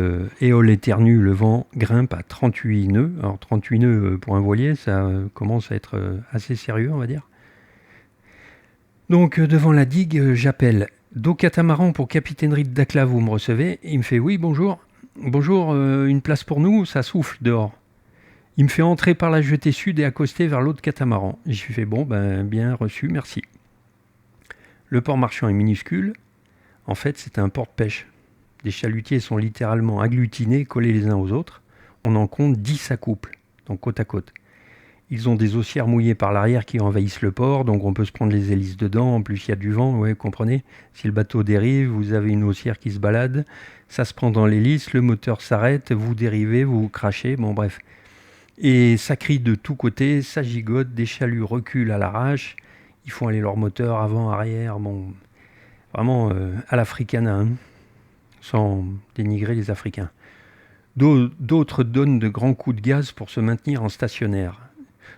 éole éternue, le vent grimpe à 38 nœuds. Alors 38 nœuds pour un voilier, ça commence à être assez sérieux, on va dire. Donc devant la digue, j'appelle d'eau catamaran pour capitainerie de Dakhla, vous me recevez? Et il me fait oui, bonjour. Bonjour, une place pour nous, ça souffle dehors. Il me fait entrer par la jetée sud et accoster vers l'autre catamaran. Je lui fais bon, ben bien reçu, merci. Le port marchand est minuscule. En fait, c'est un port de pêche. Les chalutiers sont littéralement agglutinés, collés les uns aux autres. On en compte 10 à couple, donc côte à côte. Ils ont des haussières mouillées par l'arrière qui envahissent le port, donc on peut se prendre les hélices dedans. En plus, il y a du vent, ouais, comprenez. Si le bateau dérive, vous avez une haussière qui se balade, ça se prend dans l'hélice, le moteur s'arrête, vous dérivez, vous crachez, bon bref. Et ça crie de tous côtés, ça gigote, des chaluts reculent à l'arrache, ils font aller leur moteur avant, arrière, bon, vraiment à l'africana, hein, sans dénigrer les Africains. D'autres donnent de grands coups de gaz pour se maintenir en stationnaire.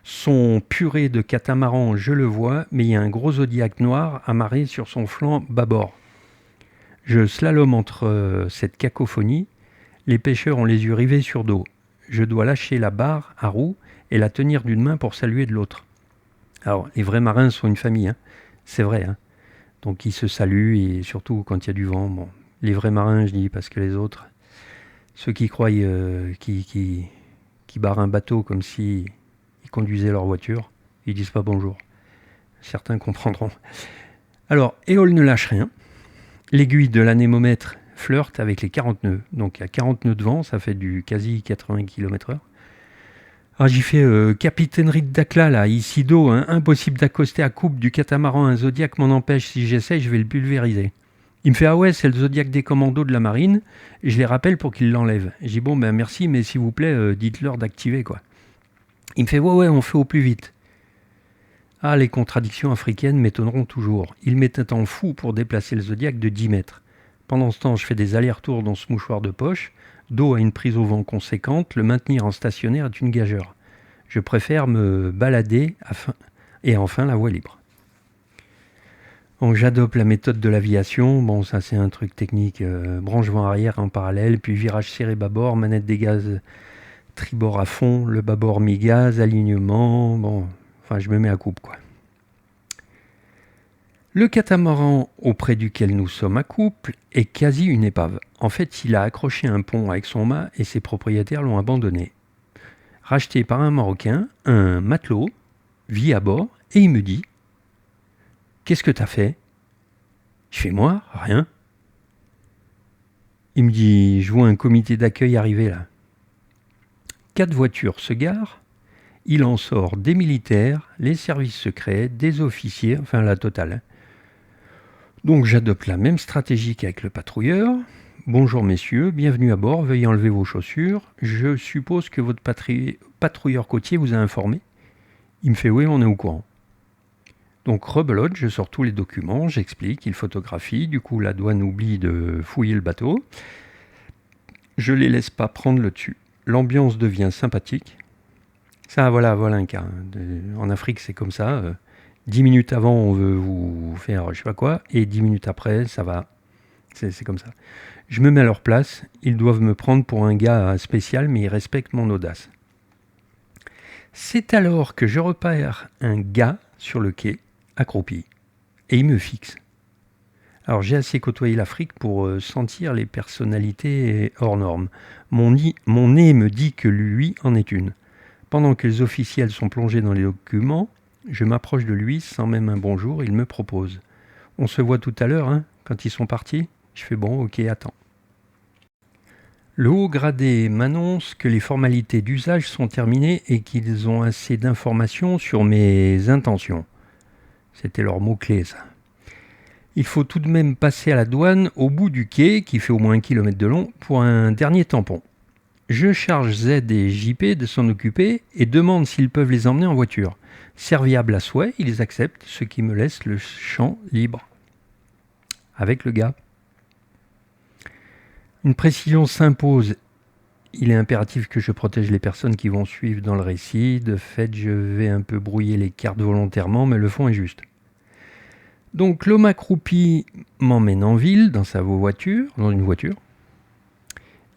Son purée de catamaran, je le vois, mais il y a un gros Zodiac noir amarré sur son flanc bâbord. Je slalome entre cette cacophonie. Les pêcheurs ont les yeux rivés sur d'eau. Je dois lâcher la barre à roue et la tenir d'une main pour saluer de l'autre. Alors, les vrais marins sont une famille, hein. C'est vrai. Hein. Donc, ils se saluent, et surtout quand il y a du vent. Bon, les vrais marins, je dis, parce que les autres, ceux qui croient qui barrent un bateau comme si ils conduisaient leur voiture, ils disent pas bonjour. Certains comprendront. Alors, éole ne lâche rien. L'aiguille de l'anémomètre flirte avec les 40 nœuds. Donc, il y a 40 nœuds de vent, ça fait du quasi 80 km/h. Alors j'y fais capitainerie de Dakhla, là, ici d'eau, hein, impossible d'accoster à coupe du catamaran, un Zodiac m'en empêche, si j'essaie, je vais le pulvériser. Il me fait ah ouais, c'est le Zodiac des commandos de la marine, et je les rappelle pour qu'ils l'enlèvent. Je dis bon ben merci, mais s'il vous plaît, dites-leur d'activer quoi. Il me fait ouais, on fait au plus vite. Ah, les contradictions africaines m'étonneront toujours. Il m'était en fou pour déplacer le Zodiac de 10 mètres. Pendant ce temps, je fais des allers-retours dans ce mouchoir de poche. D'eau a une prise au vent conséquente, le maintenir en stationnaire est une gageure. Je préfère me balader et enfin la voie libre. Donc j'adopte la méthode de l'aviation. Bon, ça c'est un truc technique. Branche vent arrière en parallèle, puis virage serré bâbord, manette des gaz tribord à fond, le bâbord mi-gaz, alignement. Bon, enfin je me mets à coupe quoi. Le catamaran auprès duquel nous sommes à couple est quasi une épave. En fait, il a accroché un pont avec son mât et ses propriétaires l'ont abandonné. Racheté par un Marocain, un matelot, vit à bord et il me dit « Qu'est-ce que t'as fait ?» Je fais « Moi, rien. » Il me dit « Je vois un comité d'accueil arriver là. » 4 voitures se garent, il en sort des militaires, les services secrets, des officiers, enfin la totale. Donc j'adopte la même stratégie qu'avec le patrouilleur. Bonjour messieurs, bienvenue à bord, veuillez enlever vos chaussures. Je suppose que votre patrouilleur côtier vous a informé. Il me fait oui, on est au courant. Donc rebelote, je sors tous les documents, j'explique, il photographie, du coup la douane oublie de fouiller le bateau. Je les laisse pas prendre le dessus. L'ambiance devient sympathique. Ça voilà un cas. En Afrique c'est comme ça. 10 minutes avant, on veut vous faire je sais pas quoi, et 10 minutes après, ça va. C'est comme ça. Je me mets à leur place, ils doivent me prendre pour un gars spécial, mais ils respectent mon audace. C'est alors que je repère un gars sur le quai, accroupi, et il me fixe. Alors j'ai assez côtoyé l'Afrique pour sentir les personnalités hors normes. Mon nez me dit que lui en est une. Pendant que les officiels sont plongés dans les documents, je m'approche de lui sans même un bonjour, il me propose. On se voit tout à l'heure, hein, quand ils sont partis. Je fais bon, ok, attends. Le haut gradé m'annonce que les formalités d'usage sont terminées et qu'ils ont assez d'informations sur mes intentions. C'était leur mot-clé, ça. Il faut tout de même passer à la douane au bout du quai, qui fait au moins 1 kilomètre de long, pour un dernier tampon. Je charge Z et JP de s'en occuper et demande s'ils peuvent les emmener en voiture. Serviables à souhait, ils acceptent, ce qui me laisse le champ libre. Avec le gars. Une précision s'impose. Il est impératif que je protège les personnes qui vont suivre dans le récit. De fait, je vais un peu brouiller les cartes volontairement, mais le fond est juste. Donc l'homme accroupi m'emmène en ville dans une voiture.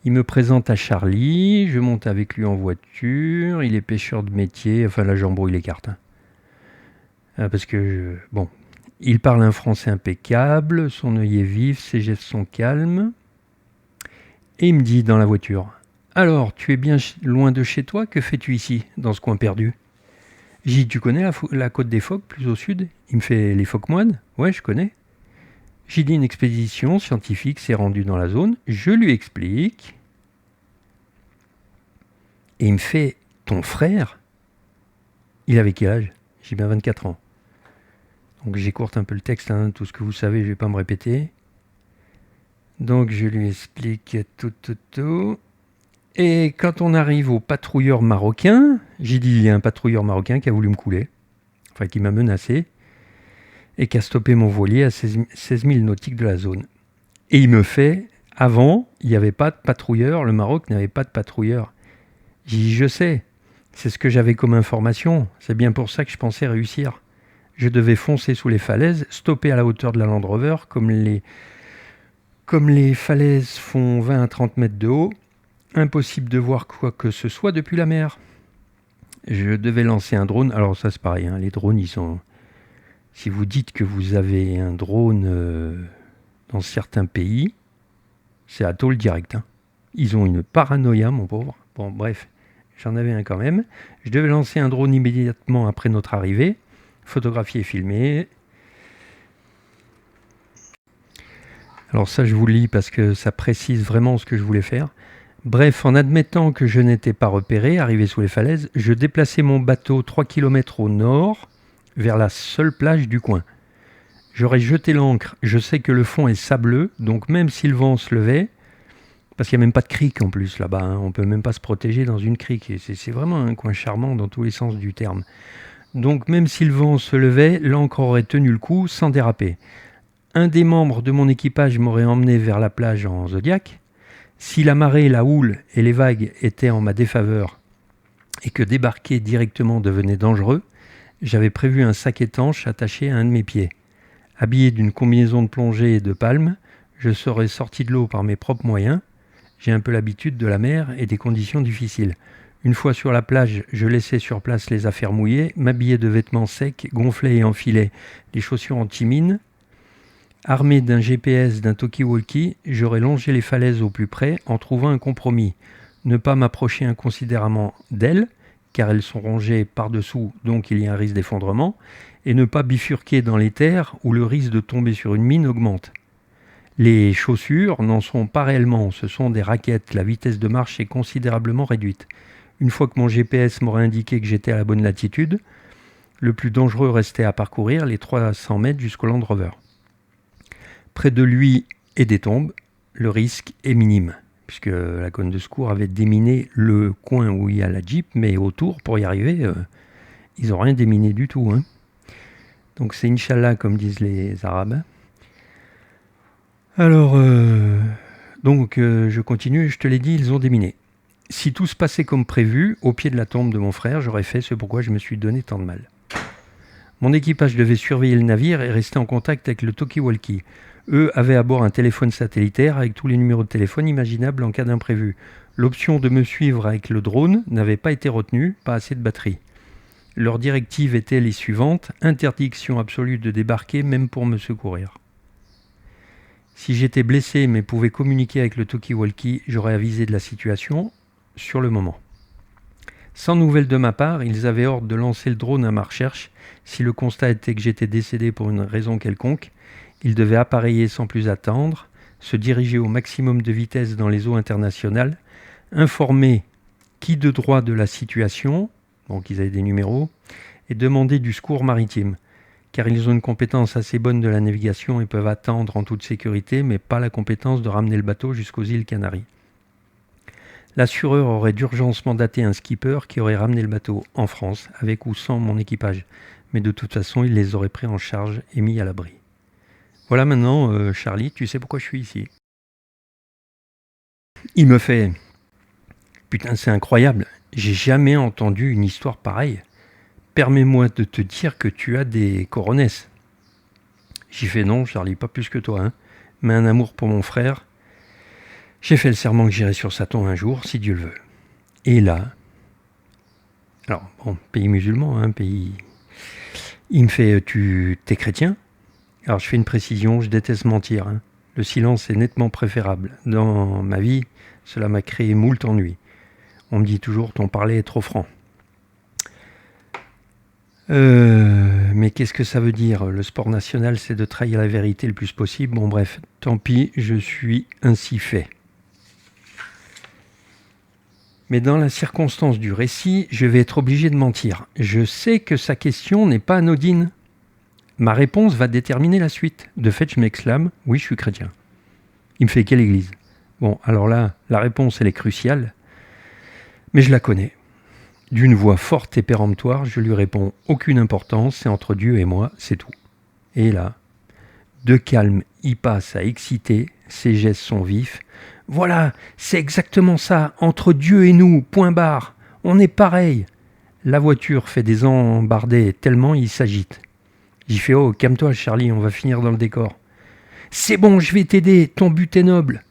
Il me présente à Charlie, je monte avec lui en voiture, il est pêcheur de métier, enfin là j'embrouille les cartes. Parce que, il parle un français impeccable, son œil est vif, ses gestes sont calmes. Et il me dit dans la voiture, « Alors, tu es bien loin de chez toi, que fais-tu ici, dans ce coin perdu ?» J'ai dit, « Tu connais la côte des phoques, plus au sud ?» Il me fait, « Les phoques moines ?» « Ouais, je connais. » J'ai dit, « Une expédition scientifique s'est rendue dans la zone. » Je lui explique. Et il me fait, « Ton frère ?» Il avait quel âge ? J'ai bien 24 ans. Donc j'écourte un peu le texte, hein, tout ce que vous savez, je ne vais pas me répéter. Donc je lui explique tout. Et quand on arrive au patrouilleur marocain, j'ai dit, il y a un patrouilleur marocain qui a voulu me couler, enfin qui m'a menacé, et qui a stoppé mon voilier à 16 000 nautiques de la zone. Et il me fait, avant, il n'y avait pas de patrouilleur, le Maroc n'avait pas de patrouilleur. J'ai dit, je sais, c'est ce que j'avais comme information, c'est bien pour ça que je pensais réussir. Je devais foncer sous les falaises, stopper à la hauteur de la Land Rover, comme les falaises font 20 à 30 mètres de haut, impossible de voir quoi que ce soit depuis la mer. Je devais lancer un drone, alors ça c'est pareil, hein, les drones ils sont... Si vous dites que vous avez un drone dans certains pays, c'est à tôle direct. Hein. Ils ont une paranoïa, mon pauvre. Bon, bref, j'en avais un quand même. Je devais lancer un drone immédiatement après notre arrivée, photographier et filmer. Alors ça, je vous le lis parce que ça précise vraiment ce que je voulais faire. Bref, en admettant que je n'étais pas repéré, arrivé sous les falaises, je déplaçais mon bateau 3 km au nord, vers la seule plage du coin. J'aurais jeté l'ancre, je sais que le fond est sableux, donc même si le vent se levait, parce qu'il n'y a même pas de crique en plus là-bas, hein, on ne peut même pas se protéger dans une crique, et c'est vraiment un coin charmant dans tous les sens du terme. Donc même si le vent se levait, l'ancre aurait tenu le coup sans déraper. Un des membres de mon équipage m'aurait emmené vers la plage en Zodiac. Si la marée, la houle et les vagues étaient en ma défaveur et que débarquer directement devenait dangereux, j'avais prévu un sac étanche attaché à un de mes pieds. Habillé d'une combinaison de plongée et de palmes, je serais sorti de l'eau par mes propres moyens. J'ai un peu l'habitude de la mer et des conditions difficiles. Une fois sur la plage, je laissais sur place les affaires mouillées, m'habillais de vêtements secs, gonflais et enfilais les chaussures anti-mine. Armé d'un GPS, d'un talkie-walkie, j'aurais longé les falaises au plus près en trouvant un compromis. Ne pas m'approcher inconsidérément d'elles, car elles sont rongées par-dessous, donc il y a un risque d'effondrement, et ne pas bifurquer dans les terres où le risque de tomber sur une mine augmente. Les chaussures n'en sont pas réellement, ce sont des raquettes, la vitesse de marche est considérablement réduite. Une fois que mon GPS m'aurait indiqué que j'étais à la bonne latitude, le plus dangereux restait à parcourir les 300 mètres jusqu'au Land Rover. Près de lui et des tombes, le risque est minime, puisque la colonne de secours avait déminé le coin où il y a la Jeep, mais autour, pour y arriver, ils n'ont rien déminé du tout. Hein. Donc c'est Inch'Allah, comme disent les Arabes. Alors, je continue, je te l'ai dit, ils ont déminé. Si tout se passait comme prévu, au pied de la tombe de mon frère, j'aurais fait ce pourquoi je me suis donné tant de mal. Mon équipage devait surveiller le navire et rester en contact avec le talkie-walkie. Eux avaient à bord un téléphone satellitaire avec tous les numéros de téléphone imaginables en cas d'imprévu. L'option de me suivre avec le drone n'avait pas été retenue, pas assez de batterie. Leurs directives étaient les suivantes, interdiction absolue de débarquer même pour me secourir. Si j'étais blessé mais pouvais communiquer avec le talkie-walkie, j'aurais avisé de la situation sur le moment. Sans nouvelles de ma part, ils avaient ordre de lancer le drone à ma recherche. Si le constat était que j'étais décédé pour une raison quelconque, ils devaient appareiller sans plus attendre, se diriger au maximum de vitesse dans les eaux internationales, informer qui de droit de la situation, donc ils avaient des numéros, et demander du secours maritime, car ils ont une compétence assez bonne de la navigation et peuvent attendre en toute sécurité, mais pas la compétence de ramener le bateau jusqu'aux îles Canaries. L'assureur aurait d'urgence mandaté un skipper qui aurait ramené le bateau en France, avec ou sans mon équipage, mais de toute façon, il les aurait pris en charge et mis à l'abri. Voilà maintenant, Charlie, tu sais pourquoi je suis ici. Il me fait « Putain, c'est incroyable, j'ai jamais entendu une histoire pareille. Permets-moi de te dire que tu as des coronesses. » J'y fais « Non, Charlie, pas plus que toi, hein, mais un amour pour mon frère. J'ai fait le serment que j'irai sur sa tombe un jour, si Dieu le veut. » Et là, alors, bon, pays musulman, hein, pays... Il me fait « Tu t'es chrétien ?» Alors je fais une précision, je déteste mentir. Hein. Le silence est nettement préférable. Dans ma vie, cela m'a créé moult ennuis. On me dit toujours, ton parler est trop franc. Mais qu'est-ce que ça veut dire ? Le sport national, c'est de trahir la vérité le plus possible. Bon bref, tant pis, je suis ainsi fait. Mais dans la circonstance du récit, je vais être obligé de mentir. Je sais que sa question n'est pas anodine. Ma réponse va déterminer la suite. De fait, je m'exclame, oui, je suis chrétien. Il me fait quelle église ? Bon, alors là, la réponse, elle est cruciale, mais je la connais. D'une voix forte et péremptoire, je lui réponds, aucune importance, c'est entre Dieu et moi, c'est tout. Et là, de calme, il passe à excité, ses gestes sont vifs. Voilà, c'est exactement ça, entre Dieu et nous, point barre, on est pareil. La voiture fait des embardées tellement il s'agite. J'y fais « Oh, calme-toi Charlie, on va finir dans le décor. »« C'est bon, je vais t'aider, ton but est noble. »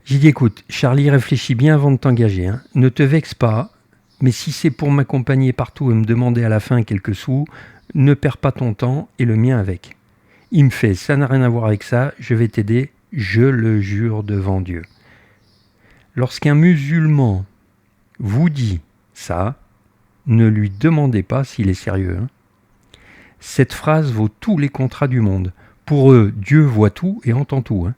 J'ai dit « Écoute, Charlie, réfléchis bien avant de t'engager. Hein. Ne te vexe pas, mais si c'est pour m'accompagner partout et me demander à la fin quelques sous, ne perds pas ton temps et le mien avec. » Il me fait « Ça n'a rien à voir avec ça, je vais t'aider, je le jure devant Dieu. » Lorsqu'un musulman vous dit ça, ne lui demandez pas s'il est sérieux. Hein. Cette phrase vaut tous les contrats du monde. Pour eux, Dieu voit tout et entend tout. Hein.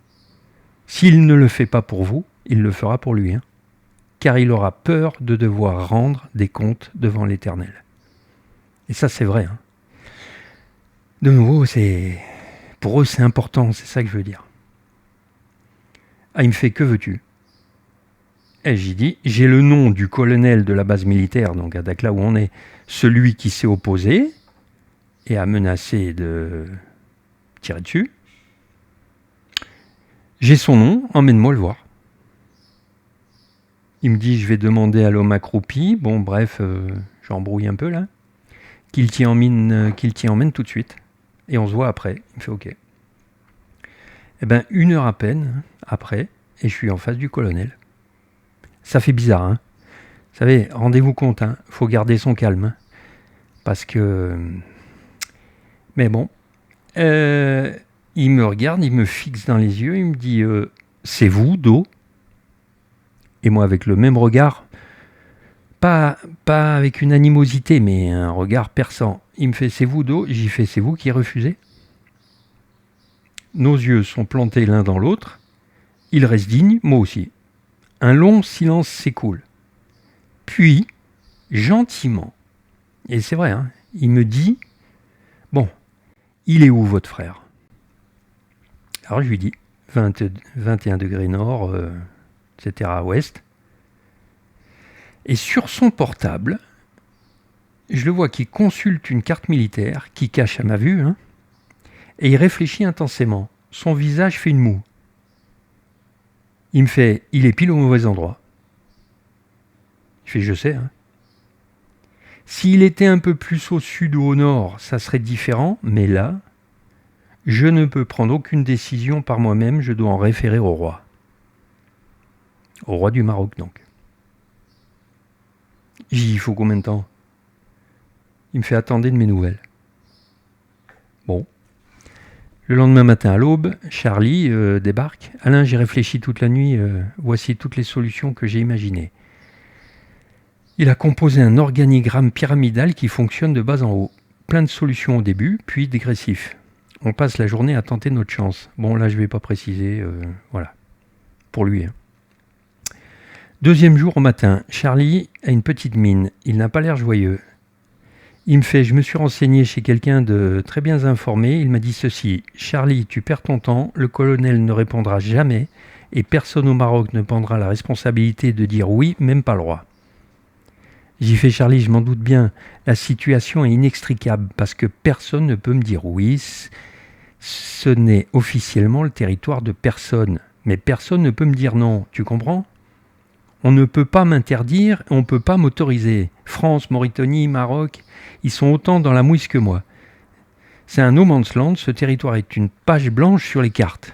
S'il ne le fait pas pour vous, il le fera pour lui, hein, car il aura peur de devoir rendre des comptes devant l'Éternel. Et ça, c'est vrai. Hein. De nouveau, pour eux, c'est important, c'est ça que je veux dire. Ah, il me fait, que veux-tu ? Et j'ai dit, j'ai le nom du colonel de la base militaire, donc à Dakhla où on est, celui qui s'est opposé et a menacé de tirer dessus. J'ai son nom, emmène-moi le voir. Il me dit, je vais demander à l'homme accroupi, bon bref, j'embrouille un peu là, qu'il t'y emmène tout de suite, et on se voit après. Il me fait ok. Eh bien, 1 heure à peine après, et je suis en face du colonel. Ça fait bizarre, hein. Vous savez, rendez-vous compte, hein, faut garder son calme, hein, parce que... Mais bon, il me regarde, il me fixe dans les yeux, il me dit c'est vous, Do ? Et moi, avec le même regard, pas avec une animosité, mais un regard perçant. Il me fait c'est vous, Do ? J'y fais c'est vous qui refusez ? Nos yeux sont plantés l'un dans l'autre. Il reste digne, moi aussi. Un long silence s'écoule. Puis, gentiment, et c'est vrai, hein, il me dit bon, il est où votre frère ? Alors je lui dis 21 degrés nord, etc. à ouest. Et sur son portable, je le vois qui consulte une carte militaire qui cache à ma vue, hein, et il réfléchit intensément. Son visage fait une moue. Il me fait, il est pile au mauvais endroit. Je fais, je sais. Hein. S'il était un peu plus au sud ou au nord, ça serait différent, mais là, je ne peux prendre aucune décision par moi-même, je dois en référer au roi. Au roi du Maroc, donc. J'ai dit, il faut combien de temps ? Il me fait, attendez de mes nouvelles. Bon. Le lendemain matin à l'aube, Charlie débarque. Alain, j'ai réfléchi toute la nuit, voici toutes les solutions que j'ai imaginées. Il a composé un organigramme pyramidal qui fonctionne de bas en haut. Plein de solutions au début, puis dégressif. On passe la journée à tenter notre chance. Bon, là, je ne vais pas préciser, voilà. Pour lui. Hein. Deuxième jour au matin, Charlie a une petite mine. Il n'a pas l'air joyeux. Il me fait, je me suis renseigné chez quelqu'un de très bien informé. Il m'a dit ceci, Charlie, tu perds ton temps, le colonel ne répondra jamais et personne au Maroc ne prendra la responsabilité de dire oui, même pas le roi. J'y fais, Charlie, je m'en doute bien, la situation est inextricable parce que personne ne peut me dire oui. Ce n'est officiellement le territoire de personne, mais personne ne peut me dire non, tu comprends ? On ne peut pas m'interdire, on ne peut pas m'autoriser. France, Mauritanie, Maroc, ils sont autant dans la mouise que moi. C'est un no man's land, ce territoire est une page blanche sur les cartes.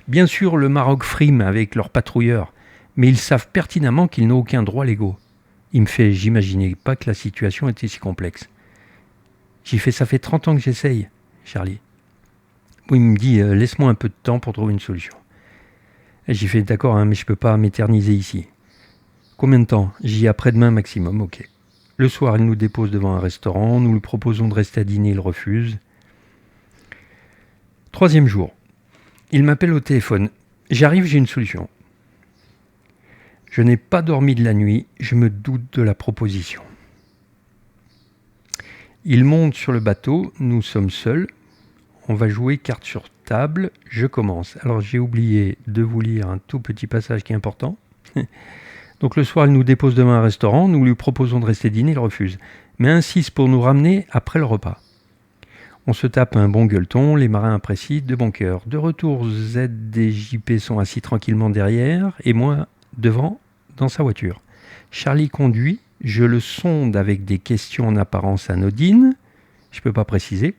Bien sûr, le Maroc frime avec leurs patrouilleurs, mais ils savent pertinemment qu'ils n'ont aucun droit légaux. Il me fait, j'imaginais pas que la situation était si complexe. J'ai fait, ça fait 30 ans que j'essaye, Charlie. Oui, il me dit, laisse-moi un peu de temps pour trouver une solution. Et j'ai fait, d'accord, hein, mais je ne peux pas m'éterniser ici. Combien de temps ? J'y dis après-demain maximum, ok. Le soir, il nous dépose devant un restaurant, nous lui proposons de rester à dîner, il refuse. 3e jour, il m'appelle au téléphone. J'arrive, j'ai une solution. Je n'ai pas dormi de la nuit, je me doute de la proposition. Il monte sur le bateau, nous sommes seuls. On va jouer carte sur table, je commence. Alors j'ai oublié de vous lire un tout petit passage qui est important. Donc le soir, il nous dépose devant un restaurant, nous lui proposons de rester dîner, il refuse. Mais insiste pour nous ramener après le repas. On se tape un bon gueuleton, les marins apprécient, de bon cœur. De retour, Z et JP sont assis tranquillement derrière, et moi devant, dans sa voiture. Charlie conduit, je le sonde avec des questions en apparence anodines, je ne peux pas préciser.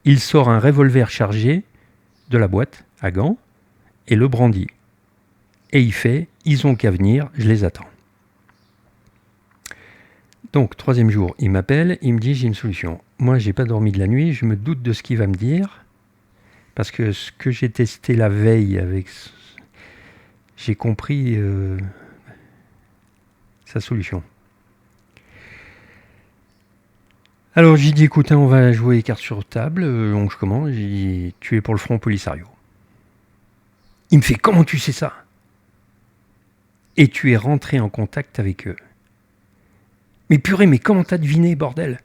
Il sort un revolver chargé de la boîte à gants et le brandit. Et il fait, ils ont qu'à venir, je les attends. Donc, 3e jour, il m'appelle, il me dit, j'ai une solution. Moi, j'ai pas dormi de la nuit, je me doute de ce qu'il va me dire, parce que ce que j'ai testé la veille avec... J'ai compris sa solution. Alors, j'ai dit, écoute, on va jouer carte sur table, donc je commence, j'ai dit, tu es pour le Front Polisario. Il me fait, comment tu sais ça ? et tu es rentré en contact avec eux. Mais purée, mais comment t'as deviné, bordel?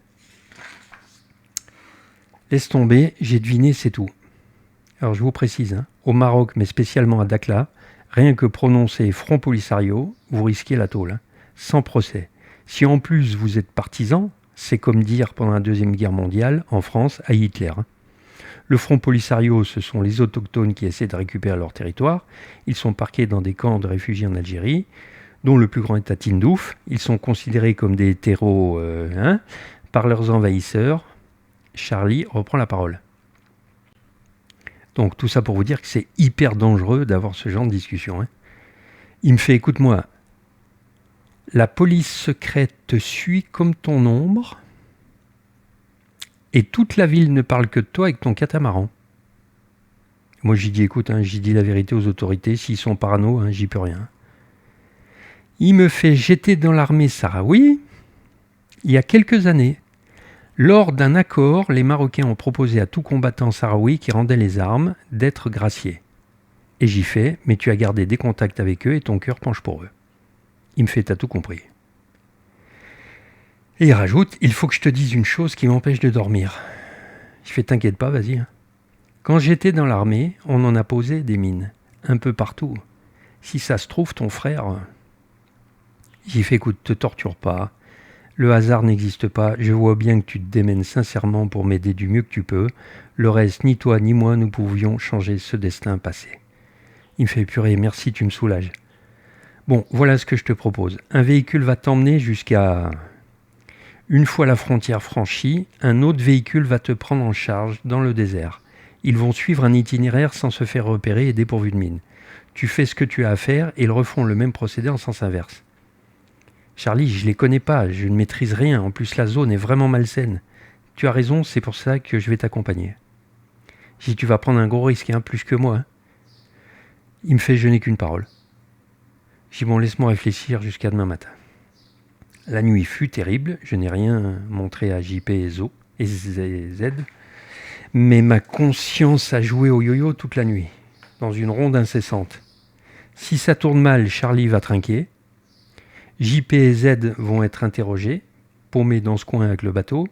Laisse tomber, j'ai deviné, c'est tout. Alors je vous précise, au Maroc, mais spécialement à Dakhla, rien que prononcer Front Polisario, vous risquez la tôle, sans procès. Si en plus vous êtes partisan, c'est comme dire pendant la Deuxième Guerre mondiale, en France, à Hitler. Le Front Polisario, ce sont les autochtones qui essaient de récupérer leur territoire. Ils sont parqués dans des camps de réfugiés en Algérie, dont le plus grand est à Tindouf. Ils sont considérés comme des terreaux par leurs envahisseurs. Charlie reprend la parole. Donc tout ça pour vous dire que c'est hyper dangereux d'avoir ce genre de discussion. Il me fait, écoute-moi, la police secrète te suit comme ton ombre et toute la ville ne parle que de toi avec ton catamaran. Moi j'y dis, écoute, j'y dis la vérité aux autorités, s'ils sont parano, j'y peux rien. Il me fait, j'étais dans l'armée sahraoui il y a quelques années. Lors d'un accord, les Marocains ont proposé à tout combattant sahraoui qui rendait les armes d'être gracié. Et j'y fais, mais tu as gardé des contacts avec eux et ton cœur penche pour eux. Il me fait, t'as tout compris. Et il rajoute, il faut que je te dise une chose qui m'empêche de dormir. Je fais, t'inquiète pas, vas-y. Quand j'étais dans l'armée, on en a posé des mines, un peu partout. Si ça se trouve, ton frère... J'y fais, écoute, te torture pas. Le hasard n'existe pas, je vois bien que tu te démènes sincèrement pour m'aider du mieux que tu peux. Le reste, ni toi ni moi, nous pouvions changer ce destin passé. Il me fait, purée, merci, tu me soulages. Bon, voilà ce que je te propose. Un véhicule va t'emmener jusqu'à... Une fois la frontière franchie, un autre véhicule va te prendre en charge dans le désert. Ils vont suivre un itinéraire sans se faire repérer et dépourvu de mine. Tu fais ce que tu as à faire et ils refont le même procédé en sens inverse. Charlie, je les connais pas, je ne maîtrise rien. En plus, la zone est vraiment malsaine. Tu as raison, c'est pour ça que je vais t'accompagner. Je dis, tu vas prendre un gros risque, plus que moi. Il me fait, je n'ai qu'une parole. Je dis, bon, laisse-moi réfléchir jusqu'à demain matin. La nuit fut terrible, je n'ai rien montré à JP et Z, mais ma conscience a joué au yo-yo toute la nuit, dans une ronde incessante. Si ça tourne mal, Charlie va trinquer. JP et Z vont être interrogés, paumés dans ce coin avec le bateau.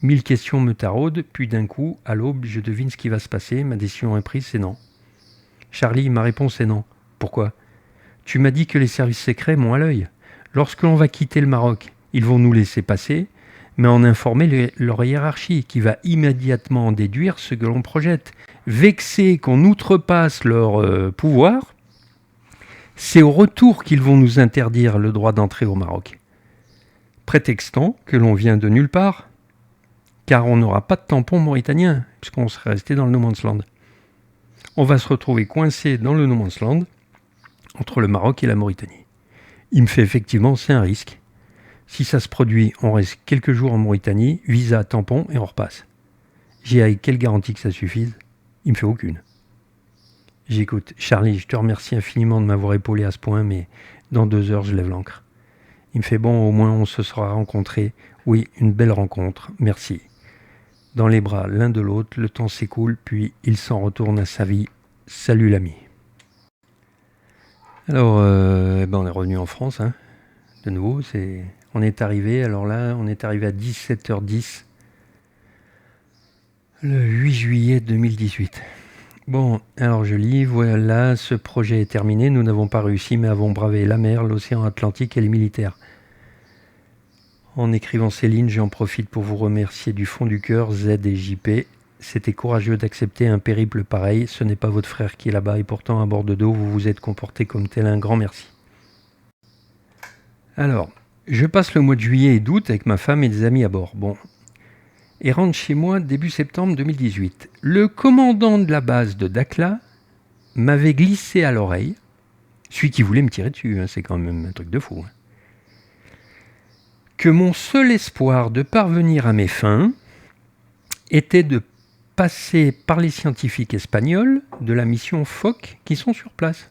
1000 questions me taraudent, puis d'un coup, à l'aube, je devine ce qui va se passer. Ma décision est prise, c'est non. Charlie, ma réponse est non. Pourquoi ? Tu m'as dit que les services secrets m'ont à l'œil. Lorsque l'on va quitter le Maroc, ils vont nous laisser passer, mais en informer leur hiérarchie, qui va immédiatement en déduire ce que l'on projette. Vexés qu'on outrepasse leur pouvoir, c'est au retour qu'ils vont nous interdire le droit d'entrer au Maroc. Prétextant que l'on vient de nulle part, car on n'aura pas de tampon mauritanien, puisqu'on serait resté dans le No Man's Land. On va se retrouver coincé dans le No Man's Land, entre le Maroc et la Mauritanie. Il me fait effectivement, c'est un risque. Si ça se produit, on reste quelques jours en Mauritanie, visa, tampon, et on repasse. J'ai avec quelle garantie que ça suffise ? Il me fait aucune. J'écoute, Charlie, je te remercie infiniment de m'avoir épaulé à ce point, mais dans 2 heures, je lève l'ancre. Il me fait, bon, au moins on se sera rencontrés. Oui, une belle rencontre, merci. Dans les bras l'un de l'autre, le temps s'écoule, puis il s'en retourne à sa vie. Salut l'ami. Alors, on est revenu en France, de nouveau. On est arrivé à 17h10, le 8 juillet 2018. Bon, alors je lis, voilà, ce projet est terminé, nous n'avons pas réussi, mais avons bravé la mer, l'océan Atlantique et les militaires. En écrivant ces lignes, j'en profite pour vous remercier du fond du cœur, Z et JP. C'était courageux d'accepter un périple pareil, ce n'est pas votre frère qui est là-bas, et pourtant à bord de dos, vous vous êtes comporté comme tel, un grand merci. Alors, je passe le mois de juillet et d'août avec ma femme et des amis à bord. Bon, et rentre chez moi début septembre 2018. Le commandant de la base de Dakhla m'avait glissé à l'oreille, celui qui voulait me tirer dessus, c'est quand même un truc de fou, que mon seul espoir de parvenir à mes fins était de passer par les scientifiques espagnols de la mission Foch qui sont sur place.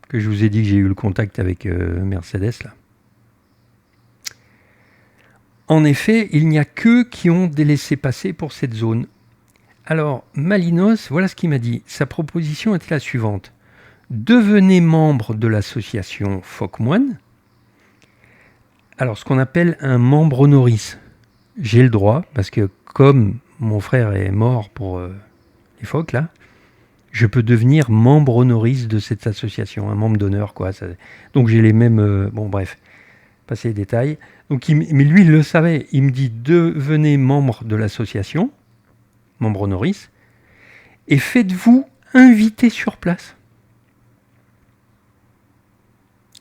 Que je vous ai dit que j'ai eu le contact avec Mercedes là. En effet, il n'y a qu'eux qui ont des laissez-passer pour cette zone. Alors, Malinos, voilà ce qu'il m'a dit. Sa proposition était la suivante. devenez membre de l'association Phoque-Moine. Alors, ce qu'on appelle un membre honoris. J'ai le droit, parce que comme mon frère est mort pour les phoques, là, je peux devenir membre honoris de cette association, un membre d'honneur, quoi. Donc, j'ai les mêmes... bon, bref, passer les détails. Donc, mais lui, il le savait. Il me dit, devenez membre de l'association, membre honoris, et faites-vous inviter sur place.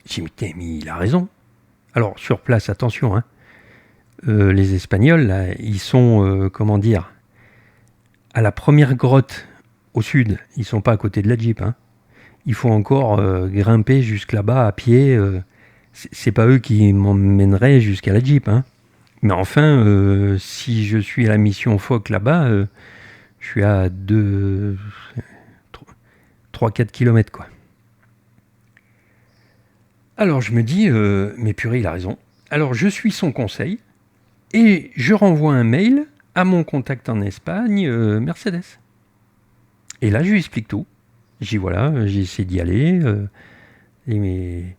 J'ai dit, mais il a raison. Alors, sur place, attention, hein, les Espagnols, là, ils sont, comment dire, à la première grotte au sud. Ils ne sont pas à côté de la Jeep. Hein. Il faut encore grimper jusque là-bas à pied. C'est pas eux qui m'emmèneraient jusqu'à la Jeep. Hein. Mais enfin, si je suis à la mission Phoque là-bas, je suis à 3-4 km, quoi. Alors je me dis, mais purée, il a raison. Alors je suis son conseil et je renvoie un mail à mon contact en Espagne, Mercedes. Et là, je lui explique tout. Je dis voilà, j'ai essayé d'y aller. Les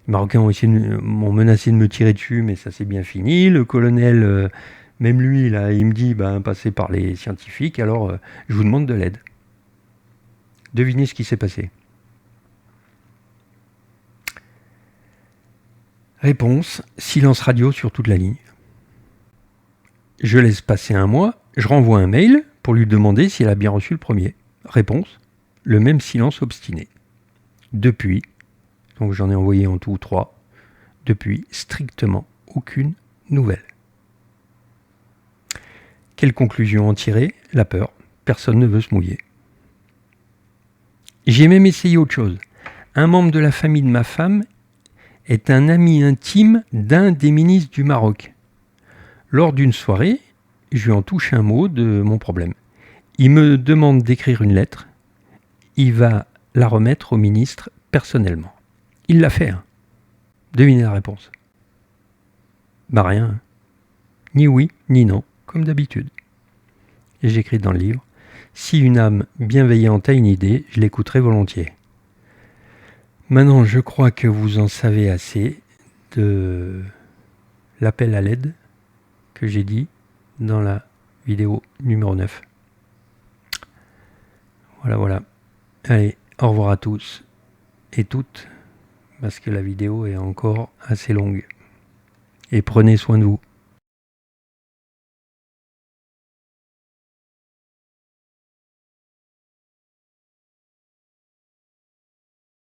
Marocains m'ont menacé de me tirer dessus, mais ça s'est bien fini. Le colonel, même lui, là, il me dit passez par les scientifiques, alors je vous demande de l'aide. Devinez ce qui s'est passé. Réponse, silence radio sur toute la ligne. Je laisse passer un mois, je renvoie un mail pour lui demander si elle a bien reçu le premier. Réponse, le même silence obstiné. Depuis, donc j'en ai envoyé en tout 3, depuis strictement aucune nouvelle. Quelle conclusion en tirer? La peur. Personne ne veut se mouiller. J'ai même essayé autre chose. Un membre de la famille de ma femme est un ami intime d'un des ministres du Maroc. Lors d'une soirée, je lui en touche un mot de mon problème. Il me demande d'écrire une lettre. Il va la remettre au ministre personnellement. Il l'a fait. Hein. Devinez la réponse. Rien. Ni oui, ni non, comme d'habitude. Et j'écris dans le livre, si une âme bienveillante a une idée, je l'écouterai volontiers. Maintenant, je crois que vous en savez assez de l'appel à l'aide que j'ai dit dans la vidéo numéro 9. Voilà. Allez, au revoir à tous et toutes, parce que la vidéo est encore assez longue. Et prenez soin de vous.